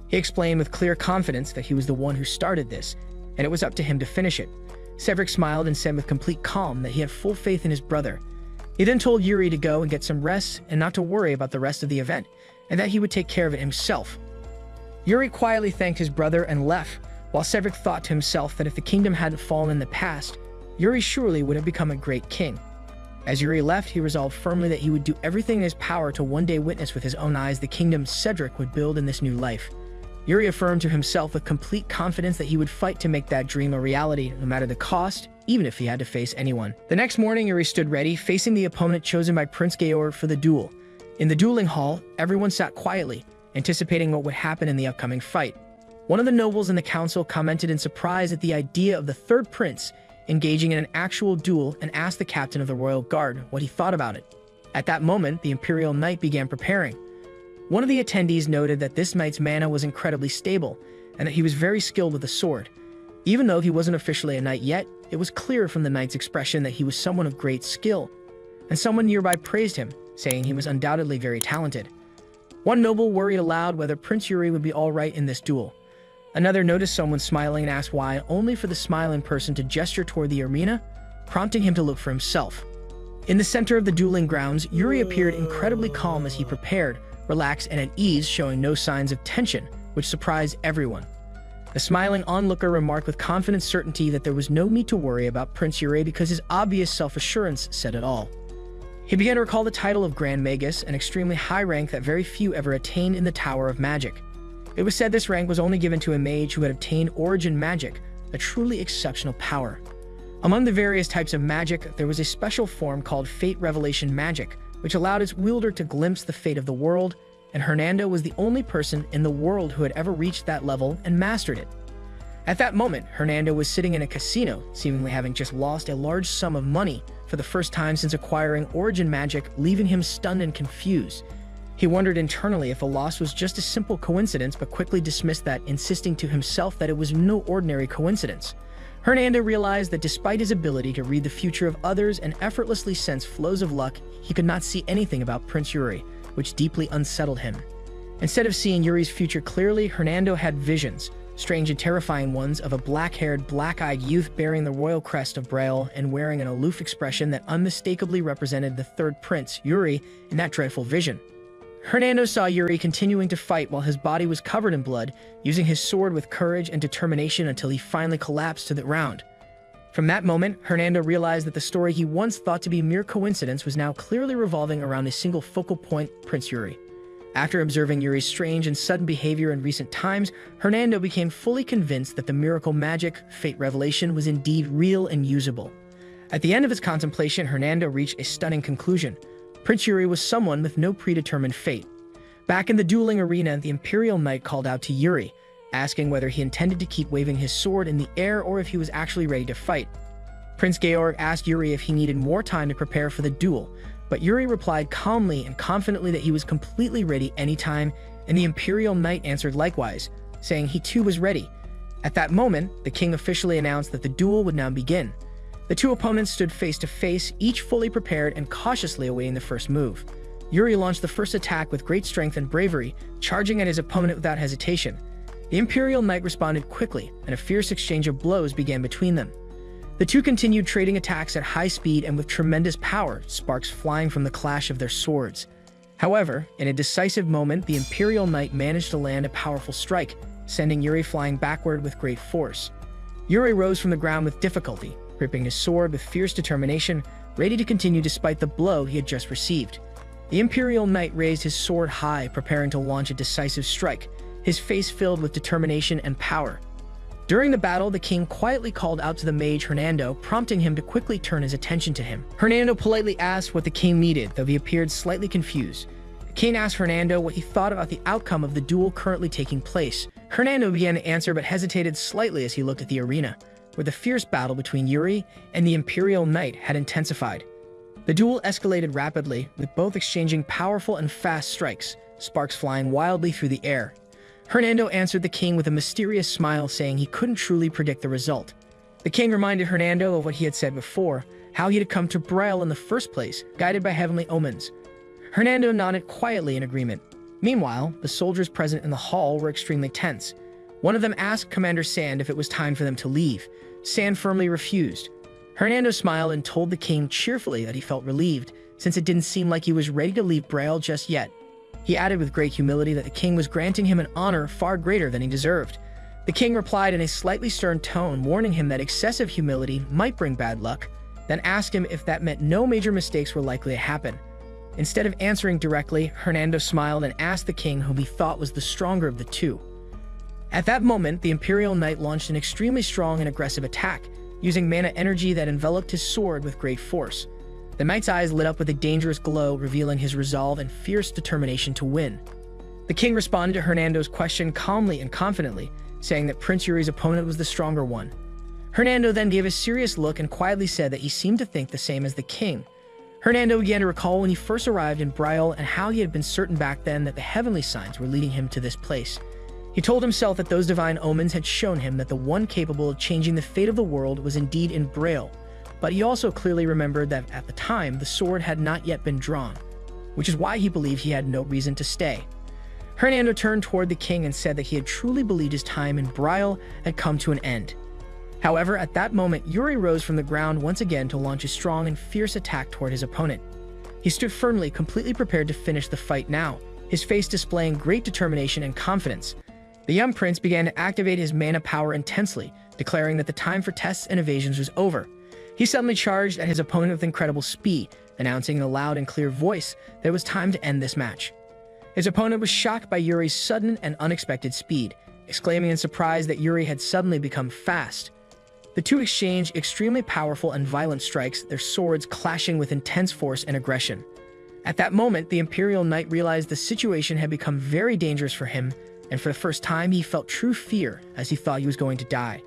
He explained with clear confidence that he was the one who started this, and it was up to him to finish it. Cedric smiled and said with complete calm that he had full faith in his brother. He then told Yuri to go and get some rest and not to worry about the rest of the event, and that he would take care of it himself. Yuri quietly thanked his brother and left, while Cedric thought to himself that if the kingdom hadn't fallen in the past, Yuri surely would have become a great king. As Yuri left, he resolved firmly that he would do everything in his power to one day witness with his own eyes the kingdom Cedric would build in this new life. Yuri affirmed to himself with complete confidence that he would fight to make that dream a reality, no matter the cost, even if he had to face anyone. The next morning, Yuri stood ready, facing the opponent chosen by Prince Georg for the duel. In the dueling hall, everyone sat quietly, anticipating what would happen in the upcoming fight. One of the nobles in the council commented in surprise at the idea of the third prince engaging in an actual duel and asked the captain of the royal guard what he thought about it. At that moment, the imperial knight began preparing. One of the attendees noted that this knight's mana was incredibly stable, and that he was very skilled with the sword. Even though he wasn't officially a knight yet, it was clear from the knight's expression that he was someone of great skill, and someone nearby praised him, saying he was undoubtedly very talented. One noble worried aloud whether Prince Yuri would be alright in this duel. Another noticed someone smiling and asked why, only for the smiling person to gesture toward the arena, prompting him to look for himself. In the center of the dueling grounds, Yuri appeared incredibly calm as he prepared, relaxed and at ease, showing no signs of tension, which surprised everyone. The smiling onlooker remarked with confident certainty that there was no need to worry about Prince Yuri because his obvious self-assurance said it all. He began to recall the title of Grand Magus, an extremely high rank that very few ever attained in the Tower of Magic. It was said this rank was only given to a mage who had obtained Origin Magic, a truly exceptional power. Among the various types of magic, there was a special form called Fate Revelation Magic, which allowed its wielder to glimpse the fate of the world, and Hernando was the only person in the world who had ever reached that level and mastered it. At that moment, Hernando was sitting in a casino, seemingly having just lost a large sum of money for the first time since acquiring Origin Magic, leaving him stunned and confused. He wondered internally if the loss was just a simple coincidence, but quickly dismissed that, insisting to himself that it was no ordinary coincidence. Hernando realized that despite his ability to read the future of others and effortlessly sense flows of luck, he could not see anything about Prince Yuri, which deeply unsettled him. Instead of seeing Yuri's future clearly, Hernando had visions, strange and terrifying ones, of a black-haired, black-eyed youth bearing the royal crest of Braille and wearing an aloof expression that unmistakably represented the third prince, Yuri, in that dreadful vision. Hernando saw Yuri continuing to fight while his body was covered in blood, using his sword with courage and determination until he finally collapsed to the ground. From that moment, Hernando realized that the story he once thought to be mere coincidence was now clearly revolving around a single focal point, Prince Yuri. After observing Yuri's strange and sudden behavior in recent times, Hernando became fully convinced that the miracle magic, Fate Revelation, was indeed real and usable. At the end of his contemplation, Hernando reached a stunning conclusion. Prince Yuri was someone with no predetermined fate. Back in the dueling arena, the Imperial Knight called out to Yuri, asking whether he intended to keep waving his sword in the air or if he was actually ready to fight. Prince Georg asked Yuri if he needed more time to prepare for the duel, but Yuri replied calmly and confidently that he was completely ready anytime, and the Imperial Knight answered likewise, saying he too was ready. At that moment, the king officially announced that the duel would now begin. The two opponents stood face to face, each fully prepared and cautiously awaiting the first move. Yuri launched the first attack with great strength and bravery, charging at his opponent without hesitation. The Imperial Knight responded quickly, and a fierce exchange of blows began between them. The two continued trading attacks at high speed and with tremendous power, sparks flying from the clash of their swords. However, in a decisive moment, the Imperial Knight managed to land a powerful strike, sending Yuri flying backward with great force. Yuri rose from the ground with difficulty, gripping his sword with fierce determination, ready to continue despite the blow he had just received. The Imperial Knight raised his sword high, preparing to launch a decisive strike, his face filled with determination and power. During the battle, the king quietly called out to the mage Hernando, prompting him to quickly turn his attention to him. Hernando politely asked what the king needed, though he appeared slightly confused. The king asked Hernando what he thought about the outcome of the duel currently taking place. Hernando began to answer but hesitated slightly as he looked at the arena, where the fierce battle between Yuri and the Imperial Knight had intensified. The duel escalated rapidly, with both exchanging powerful and fast strikes, sparks flying wildly through the air. Hernando answered the king with a mysterious smile, saying he couldn't truly predict the result. The king reminded Hernando of what he had said before, how he had come to Braille in the first place, guided by heavenly omens. Hernando nodded quietly in agreement. Meanwhile, the soldiers present in the hall were extremely tense. One of them asked Commander Sand if it was time for them to leave. Sand firmly refused. Hernando smiled and told the king cheerfully that he felt relieved, since it didn't seem like he was ready to leave Braille just yet. He added with great humility that the king was granting him an honor far greater than he deserved. The king replied in a slightly stern tone, warning him that excessive humility might bring bad luck, then asked him if that meant no major mistakes were likely to happen. Instead of answering directly, Hernando smiled and asked the king whom he thought was the stronger of the two. At that moment, the Imperial Knight launched an extremely strong and aggressive attack, using mana energy that enveloped his sword with great force. The knight's eyes lit up with a dangerous glow, revealing his resolve and fierce determination to win. The king responded to Hernando's question calmly and confidently, saying that Prince Yuri's opponent was the stronger one. Hernando then gave a serious look and quietly said that he seemed to think the same as the king. Hernando began to recall when he first arrived in Braille and how he had been certain back then that the heavenly signs were leading him to this place. He told himself that those divine omens had shown him that the one capable of changing the fate of the world was indeed in Braille, but he also clearly remembered that at the time the sword had not yet been drawn, which is why he believed he had no reason to stay. Hernando turned toward the king and said that he had truly believed his time in Braille had come to an end. However, at that moment, Yuri rose from the ground once again to launch a strong and fierce attack toward his opponent. He stood firmly, completely prepared to finish the fight now, his face displaying great determination and confidence. The young prince began to activate his mana power intensely, declaring that the time for tests and evasions was over. He suddenly charged at his opponent with incredible speed, announcing in a loud and clear voice that it was time to end this match. His opponent was shocked by Yuri's sudden and unexpected speed, exclaiming in surprise that Yuri had suddenly become fast. The two exchanged extremely powerful and violent strikes, their swords clashing with intense force and aggression. At that moment, the Imperial Knight realized the situation had become very dangerous for him, and for the first time he felt true fear as he thought he was going to die.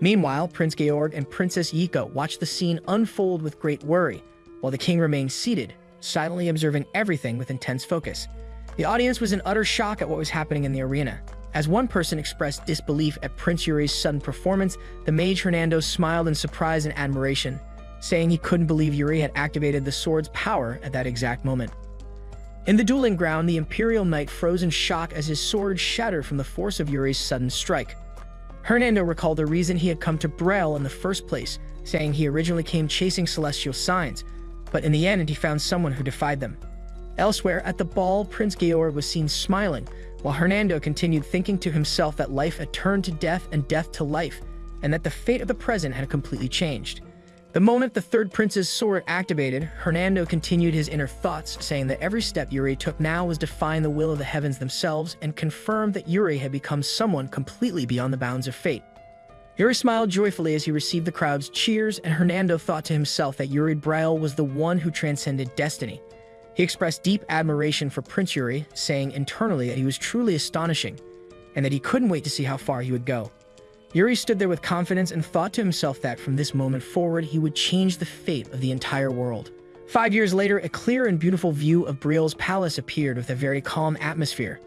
Meanwhile, Prince Georg and Princess Yiko watched the scene unfold with great worry, while the king remained seated, silently observing everything with intense focus. The audience was in utter shock at what was happening in the arena. As one person expressed disbelief at Prince Yuri's sudden performance, the mage Hernando smiled in surprise and admiration, saying he couldn't believe Yuri had activated the sword's power at that exact moment. In the dueling ground, the Imperial Knight froze in shock as his sword shattered from the force of Yuri's sudden strike. Hernando recalled the reason he had come to Braille in the first place, saying he originally came chasing celestial signs, but in the end he found someone who defied them. Elsewhere, at the ball, Prince Georg was seen smiling, while Hernando continued thinking to himself that life had turned to death and death to life, and that the fate of the present had completely changed. The moment the third prince's sword activated, Hernando continued his inner thoughts, saying that every step Yuri took now was defying the will of the heavens themselves and confirmed that Yuri had become someone completely beyond the bounds of fate. Yuri smiled joyfully as he received the crowd's cheers, and Hernando thought to himself that Yuri Braille was the one who transcended destiny. He expressed deep admiration for Prince Yuri, saying internally that he was truly astonishing, and that he couldn't wait to see how far he would go. Yuri stood there with confidence and thought to himself that from this moment forward, he would change the fate of the entire world. 5 years later, a clear and beautiful view of Brielle's palace appeared with a very calm atmosphere.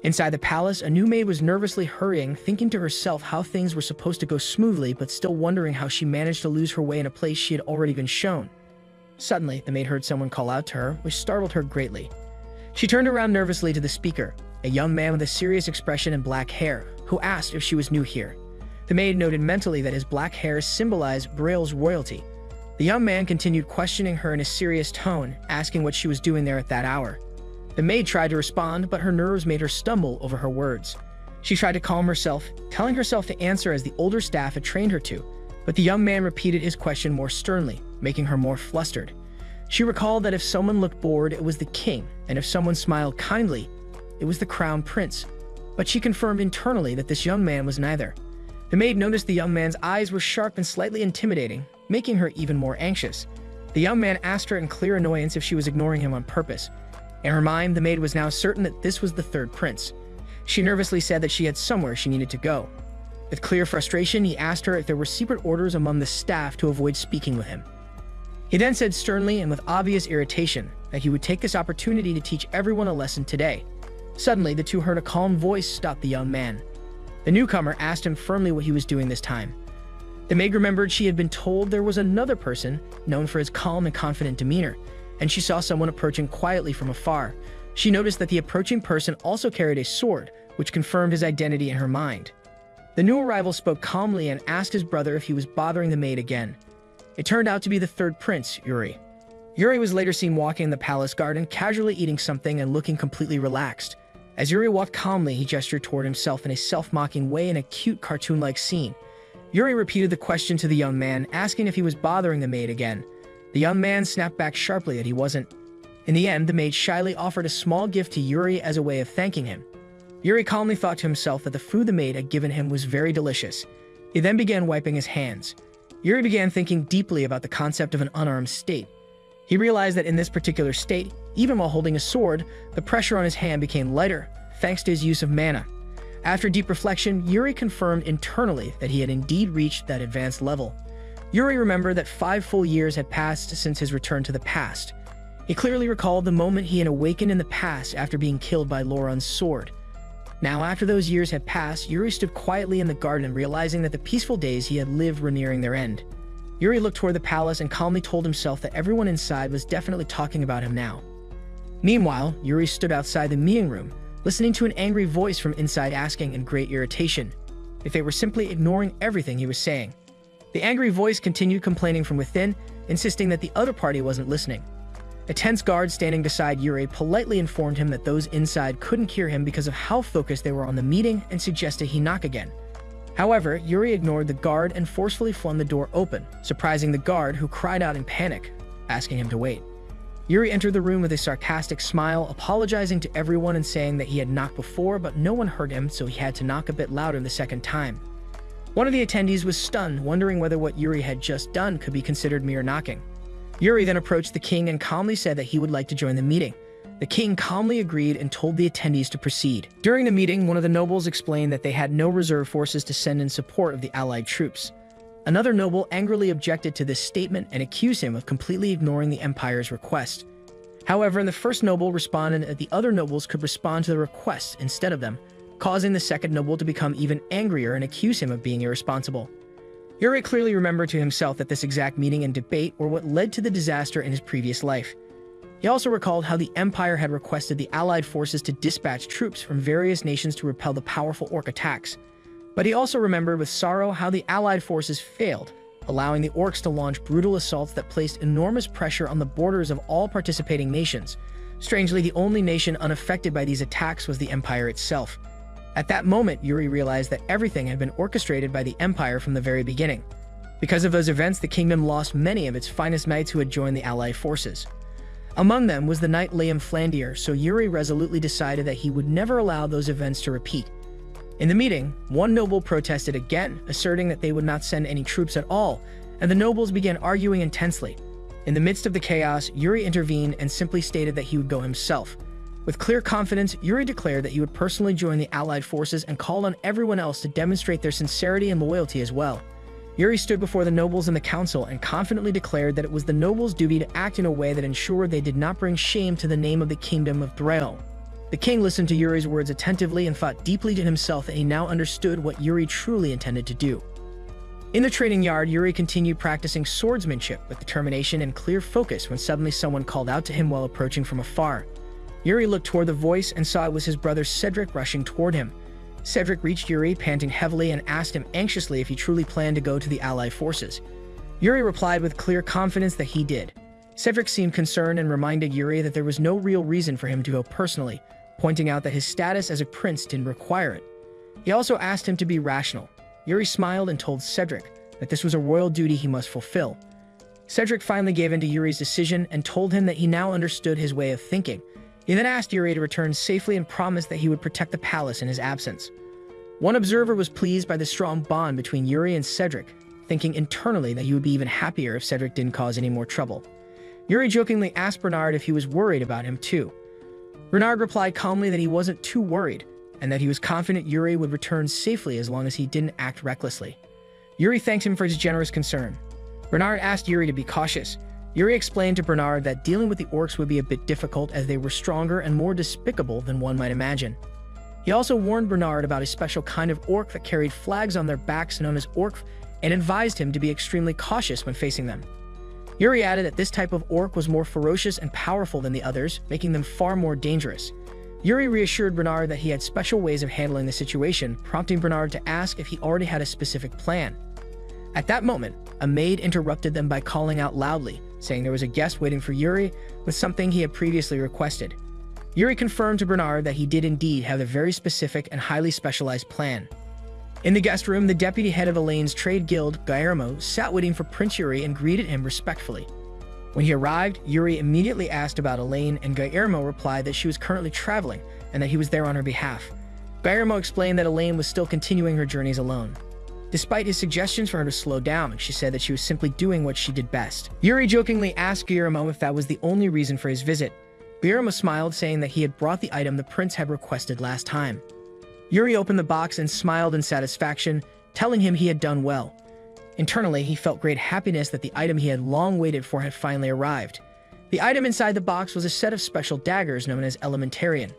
Inside the palace, a new maid was nervously hurrying, thinking to herself how things were supposed to go smoothly, but still wondering how she managed to lose her way in a place she had already been shown. Suddenly, the maid heard someone call out to her, which startled her greatly. She turned around nervously to the speaker, a young man with a serious expression and black hair, who asked if she was new here. The maid noted mentally that his black hair symbolized Brielle's royalty. The young man continued questioning her in a serious tone, asking what she was doing there at that hour. The maid tried to respond, but her nerves made her stumble over her words. She tried to calm herself, telling herself to answer as the older staff had trained her to, but the young man repeated his question more sternly, making her more flustered. She recalled that if someone looked bored, it was the king, and if someone smiled kindly, it was the crown prince. But she confirmed internally that this young man was neither. The maid noticed the young man's eyes were sharp and slightly intimidating, making her even more anxious. The young man asked her in clear annoyance if she was ignoring him on purpose. In her mind, the maid was now certain that this was the third prince. She nervously said that she had somewhere she needed to go. With clear frustration, he asked her if there were secret orders among the staff to avoid speaking with him. He then said sternly and with obvious irritation that he would take this opportunity to teach everyone a lesson today. Suddenly, the two heard a calm voice stop the young man. The newcomer asked him firmly what he was doing this time. The maid remembered she had been told there was another person known for his calm and confident demeanor, and she saw someone approaching quietly from afar. She noticed that the approaching person also carried a sword, which confirmed his identity in her mind. The new arrival spoke calmly and asked his brother if he was bothering the maid again. It turned out to be the third prince, Yuri. Yuri was later seen walking in the palace garden, casually eating something and looking completely relaxed. As Yuri walked calmly, he gestured toward himself in a self-mocking way in a cute cartoon-like scene. Yuri repeated the question to the young man, asking if he was bothering the maid again. The young man snapped back sharply that he wasn't. In the end, the maid shyly offered a small gift to Yuri as a way of thanking him. Yuri calmly thought to himself that the food the maid had given him was very delicious. He then began wiping his hands. Yuri began thinking deeply about the concept of an unarmed state. He realized that in this particular state, even while holding a sword, the pressure on his hand became lighter, thanks to his use of mana. After deep reflection, Yuri confirmed internally that he had indeed reached that advanced level. Yuri remembered that 5 full years had passed since his return to the past. He clearly recalled the moment he had awakened in the past after being killed by Laurent's sword. Now, after those years had passed, Yuri stood quietly in the garden, realizing that the peaceful days he had lived were nearing their end. Yuri looked toward the palace and calmly told himself that everyone inside was definitely talking about him now. Meanwhile, Yuri stood outside the meeting room, listening to an angry voice from inside asking in great irritation if they were simply ignoring everything he was saying. The angry voice continued complaining from within, insisting that the other party wasn't listening. A tense guard standing beside Yuri politely informed him that those inside couldn't hear him because of how focused they were on the meeting and suggested he knock again. However, Yuri ignored the guard and forcefully flung the door open, surprising the guard, who cried out in panic, asking him to wait. Yuri entered the room with a sarcastic smile, apologizing to everyone and saying that he had knocked before, but no one heard him, so he had to knock a bit louder the second time. One of the attendees was stunned, wondering whether what Yuri had just done could be considered mere knocking. Yuri then approached the king and calmly said that he would like to join the meeting. The king calmly agreed and told the attendees to proceed. During the meeting, one of the nobles explained that they had no reserve forces to send in support of the allied troops. Another noble angrily objected to this statement and accused him of completely ignoring the empire's request. However, the first noble responded that the other nobles could respond to the request instead of them, causing the second noble to become even angrier and accuse him of being irresponsible. Yuri clearly remembered to himself that this exact meeting and debate were what led to the disaster in his previous life. He also recalled how the Empire had requested the Allied forces to dispatch troops from various nations to repel the powerful orc attacks. But he also remembered with sorrow how the Allied forces failed, allowing the orcs to launch brutal assaults that placed enormous pressure on the borders of all participating nations. Strangely, the only nation unaffected by these attacks was the Empire itself. At that moment, Yuri realized that everything had been orchestrated by the Empire from the very beginning. Because of those events, the kingdom lost many of its finest knights who had joined the Allied forces. Among them was the knight Liam Flandier, so Yuri resolutely decided that he would never allow those events to repeat. In the meeting, one noble protested again, asserting that they would not send any troops at all, and the nobles began arguing intensely. In the midst of the chaos, Yuri intervened and simply stated that he would go himself. With clear confidence, Yuri declared that he would personally join the Allied forces and called on everyone else to demonstrate their sincerity and loyalty as well. Yuri stood before the nobles and the council and confidently declared that it was the nobles' duty to act in a way that ensured they did not bring shame to the name of the kingdom of Braille. The king listened to Yuri's words attentively and thought deeply to himself that he now understood what Yuri truly intended to do. In the trading yard, Yuri continued practicing swordsmanship with determination and clear focus when suddenly someone called out to him while approaching from afar. Yuri looked toward the voice and saw it was his brother Cedric rushing toward him. Cedric reached Yuri, panting heavily, and asked him anxiously if he truly planned to go to the Allied forces. Yuri replied with clear confidence that he did. Cedric seemed concerned and reminded Yuri that there was no real reason for him to go personally, pointing out that his status as a prince didn't require it. He also asked him to be rational. Yuri smiled and told Cedric that this was a royal duty he must fulfill. Cedric finally gave in to Yuri's decision and told him that he now understood his way of thinking. He then asked Yuri to return safely and promised that he would protect the palace in his absence. One observer was pleased by the strong bond between Yuri and Cedric, thinking internally that he would be even happier if Cedric didn't cause any more trouble. Yuri jokingly asked Bernard if he was worried about him too. Bernard replied calmly that he wasn't too worried, and that he was confident Yuri would return safely as long as he didn't act recklessly. Yuri thanked him for his generous concern. Bernard asked Yuri to be cautious. Yuri explained to Bernard that dealing with the orcs would be a bit difficult as they were stronger and more despicable than one might imagine. He also warned Bernard about a special kind of orc that carried flags on their backs known as orc and advised him to be extremely cautious when facing them. Yuri added that this type of orc was more ferocious and powerful than the others, making them far more dangerous. Yuri reassured Bernard that he had special ways of handling the situation, prompting Bernard to ask if he already had a specific plan. At that moment, a maid interrupted them by calling out loudly, saying there was a guest waiting for Yuri with something he had previously requested. Yuri confirmed to Bernard that he did indeed have a very specific and highly specialized plan. In the guest room, the deputy head of Elaine's trade guild, Guillermo, sat waiting for Prince Yuri and greeted him respectfully. When he arrived, Yuri immediately asked about Elaine, and Guillermo replied that she was currently traveling and that he was there on her behalf. Guillermo explained that Elaine was still continuing her journeys alone. Despite his suggestions for her to slow down, she said that she was simply doing what she did best. Yuri jokingly asked Guillermo if that was the only reason for his visit. Guillermo smiled, saying that he had brought the item the prince had requested last time. Yuri opened the box and smiled in satisfaction, telling him he had done well. Internally, he felt great happiness that the item he had long waited for had finally arrived. The item inside the box was a set of special daggers known as Elementarian.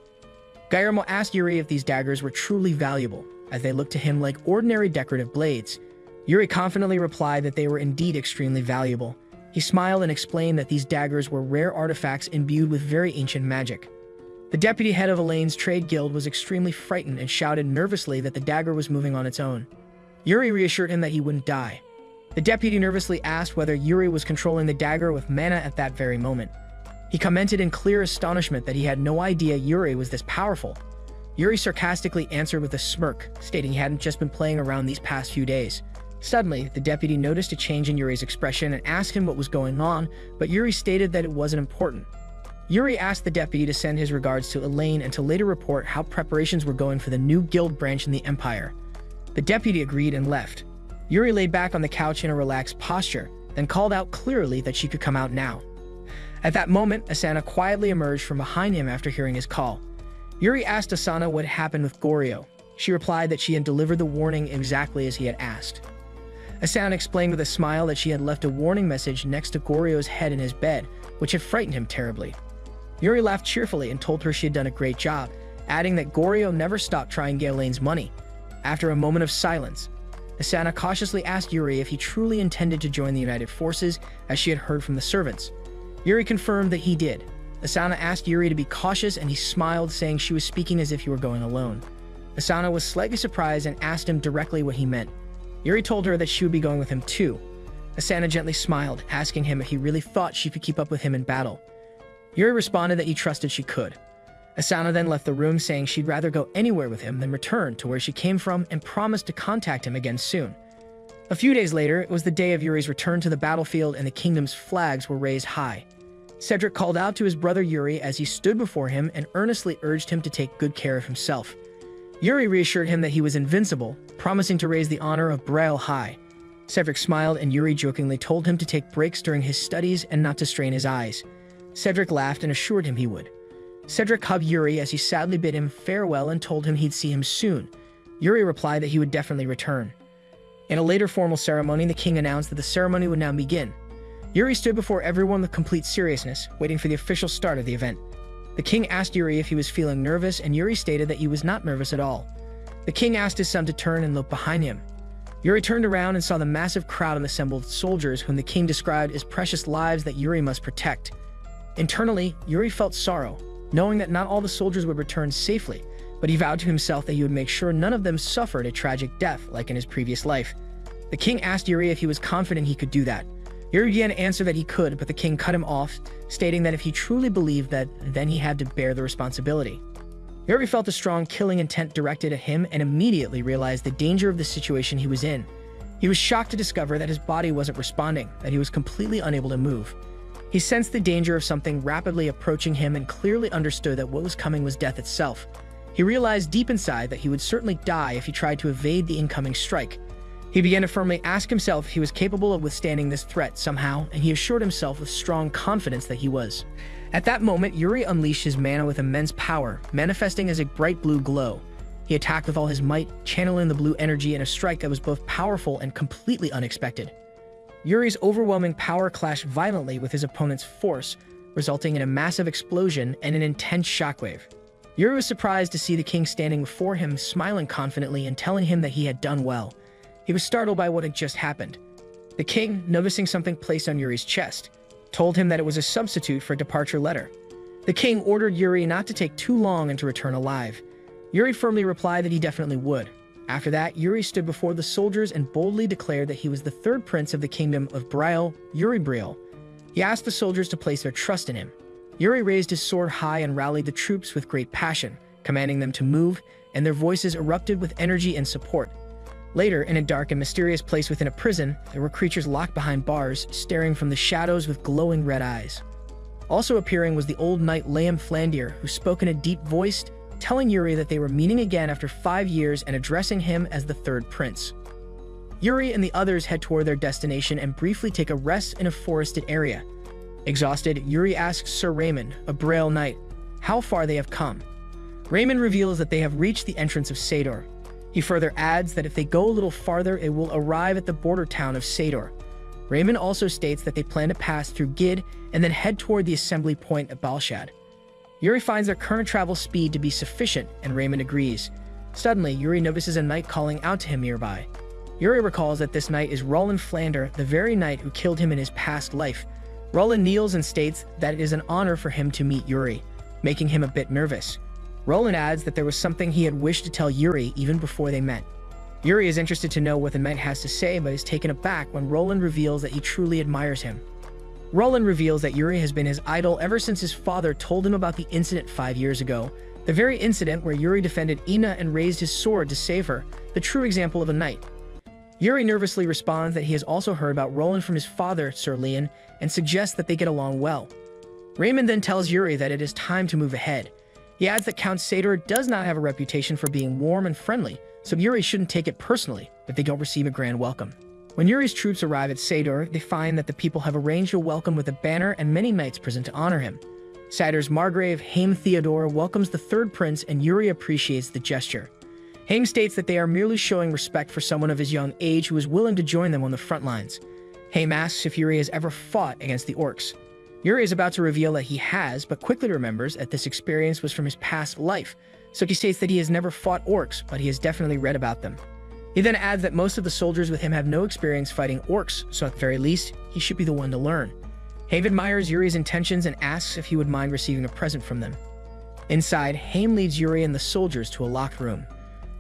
Guillermo asked Yuri if these daggers were truly valuable, as they looked to him like ordinary decorative blades. Yuri confidently replied that they were indeed extremely valuable. He smiled and explained that these daggers were rare artifacts imbued with very ancient magic. The deputy head of Elaine's trade guild was extremely frightened and shouted nervously that the dagger was moving on its own. Yuri reassured him that he wouldn't die. The deputy nervously asked whether Yuri was controlling the dagger with mana at that very moment. He commented in clear astonishment that he had no idea Yuri was this powerful. Yuri sarcastically answered with a smirk, stating he hadn't just been playing around these past few days. Suddenly, the deputy noticed a change in Yuri's expression and asked him what was going on, but Yuri stated that it wasn't important. Yuri asked the deputy to send his regards to Elaine and to later report how preparations were going for the new guild branch in the Empire. The deputy agreed and left. Yuri lay back on the couch in a relaxed posture, then called out clearly that she could come out now. At that moment, Asana quietly emerged from behind him after hearing his call. Yuri asked Asana what happened with Goryo. She replied that she had delivered the warning exactly as he had asked. Asana explained with a smile that she had left a warning message next to Goryo's head in his bed, which had frightened him terribly. Yuri laughed cheerfully and told her she had done a great job, adding that Goryo never stopped trying to get Elaine's money. After a moment of silence, Asana cautiously asked Yuri if he truly intended to join the United Forces, as she had heard from the servants. Yuri confirmed that he did. Asana asked Yuri to be cautious, and he smiled, saying she was speaking as if he were going alone. Asana was slightly surprised and asked him directly what he meant. Yuri told her that she would be going with him too. Asana gently smiled, asking him if he really thought she could keep up with him in battle. Yuri responded that he trusted she could. Asana then left the room, saying she'd rather go anywhere with him than return to where she came from, and promised to contact him again soon. A few days later, it was the day of Yuri's return to the battlefield, and the kingdom's flags were raised high. Cedric called out to his brother Yuri as he stood before him and earnestly urged him to take good care of himself. Yuri reassured him that he was invincible, promising to raise the honor of Braille high. Cedric smiled and Yuri jokingly told him to take breaks during his studies and not to strain his eyes. Cedric laughed and assured him he would. Cedric hugged Yuri as he sadly bid him farewell and told him he'd see him soon. Yuri replied that he would definitely return. In a later formal ceremony, the king announced that the ceremony would now begin. Yuri stood before everyone with complete seriousness, waiting for the official start of the event. The king asked Yuri if he was feeling nervous, and Yuri stated that he was not nervous at all. The king asked his son to turn and look behind him. Yuri turned around and saw the massive crowd of assembled soldiers whom the king described as precious lives that Yuri must protect. Internally, Yuri felt sorrow, knowing that not all the soldiers would return safely, but he vowed to himself that he would make sure none of them suffered a tragic death like in his previous life. The king asked Yuri if he was confident he could do that. Yuri began to answer that he could, but the king cut him off, stating that if he truly believed that, then he had to bear the responsibility. Yuri felt a strong killing intent directed at him and immediately realized the danger of the situation he was in. He was shocked to discover that his body wasn't responding, that he was completely unable to move. He sensed the danger of something rapidly approaching him and clearly understood that what was coming was death itself. He realized deep inside that he would certainly die if he tried to evade the incoming strike. He began to firmly ask himself if he was capable of withstanding this threat somehow, and he assured himself with strong confidence that he was. At that moment, Yuri unleashed his mana with immense power, manifesting as a bright blue glow. He attacked with all his might, channeling the blue energy in a strike that was both powerful and completely unexpected. Yuri's overwhelming power clashed violently with his opponent's force, resulting in a massive explosion and an intense shockwave. Yuri was surprised to see the king standing before him, smiling confidently and telling him that he had done well. He was startled by what had just happened. The king, noticing something placed on Yuri's chest, told him that it was a substitute for a departure letter. The king ordered Yuri not to take too long and to return alive. Yuri firmly replied that he definitely would. After that, Yuri stood before the soldiers and boldly declared that he was the third prince of the kingdom of Briel, Yuri Briel. He asked the soldiers to place their trust in him. Yuri raised his sword high and rallied the troops with great passion, commanding them to move, and their voices erupted with energy and support. Later, in a dark and mysterious place within a prison, there were creatures locked behind bars, staring from the shadows with glowing red eyes. Also appearing was the old knight Liam Flandier, who spoke in a deep voice, telling Yuri that they were meeting again after 5 years and addressing him as the third prince. Yuri and the others head toward their destination and briefly take a rest in a forested area. Exhausted, Yuri asks Sir Raymond, a Braille knight, how far they have come. Raymond reveals that they have reached the entrance of Sador. He further adds that if they go a little farther, it will arrive at the border town of Sador. Raymond also states that they plan to pass through Gid and then head toward the assembly point at Balshad. Yuri finds their current travel speed to be sufficient, and Raymond agrees. Suddenly, Yuri notices a knight calling out to him nearby. Yuri recalls that this knight is Roland Flander, the very knight who killed him in his past life. Roland kneels and states that it is an honor for him to meet Yuri, making him a bit nervous. Roland adds that there was something he had wished to tell Yuri even before they met. Yuri is interested to know what the knight has to say, but is taken aback when Roland reveals that he truly admires him. Roland reveals that Yuri has been his idol ever since his father told him about the incident 5 years ago, the very incident where Yuri defended Ina and raised his sword to save her, the true example of a knight. Yuri nervously responds that he has also heard about Roland from his father, Sir Leon, and suggests that they get along well. Raymond then tells Yuri that it is time to move ahead. He adds that Count Sador does not have a reputation for being warm and friendly, so Yuri shouldn't take it personally if they don't receive a grand welcome. When Yuri's troops arrive at Sador, they find that the people have arranged a welcome with a banner and many knights present to honor him. Sador's Margrave, Haim Theodore, welcomes the third prince, and Yuri appreciates the gesture. Haim states that they are merely showing respect for someone of his young age who is willing to join them on the front lines. Haim asks if Yuri has ever fought against the orcs. Yuri is about to reveal that he has, but quickly remembers that this experience was from his past life, so he states that he has never fought orcs, but he has definitely read about them. He then adds that most of the soldiers with him have no experience fighting orcs, so at the very least, he should be the one to learn. Haim admires Yuri's intentions and asks if he would mind receiving a present from them. Inside, Haim leads Yuri and the soldiers to a locked room.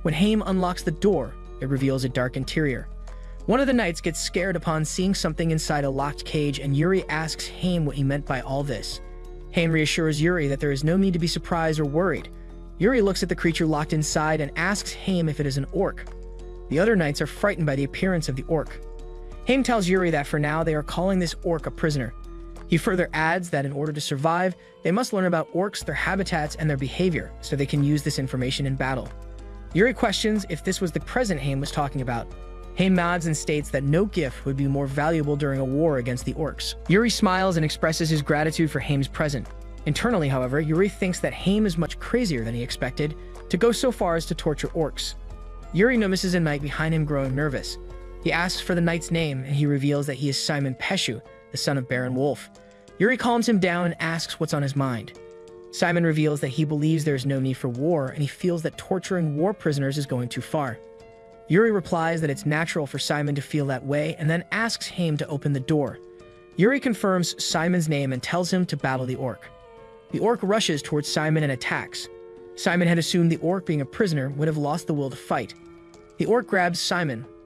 When Haim unlocks the door, it reveals a dark interior. One of the knights gets scared upon seeing something inside a locked cage, and Yuri asks Haim what he meant by all this. Haim reassures Yuri that there is no need to be surprised or worried. Yuri looks at the creature locked inside and asks Haim if it is an orc. The other knights are frightened by the appearance of the orc. Haim tells Yuri that for now they are calling this orc a prisoner. He further adds that in order to survive, they must learn about orcs, their habitats, and their behavior, so they can use this information in battle. Yuri questions if this was the present Haim was talking about. Haim nods and states that no gift would be more valuable during a war against the orcs. Yuri smiles and expresses his gratitude for Haim's present. Internally, however, Yuri thinks that Haim is much crazier than he expected to go so far as to torture orcs. Yuri notices a knight behind him growing nervous. He asks for the knight's name, and he reveals that he is Simon Peshu, the son of Baron Wolf. Yuri calms him down and asks what's on his mind. Simon reveals that he believes there is no need for war, and he feels that torturing war prisoners is going too far. Yuri replies that it's natural for Simon to feel that way, and then asks Haim to open the door. Yuri confirms Simon's name and tells him to battle the orc. The orc rushes towards Simon and attacks. Simon had assumed the orc, being a prisoner, would have lost the will to fight. The orc grabs Simon,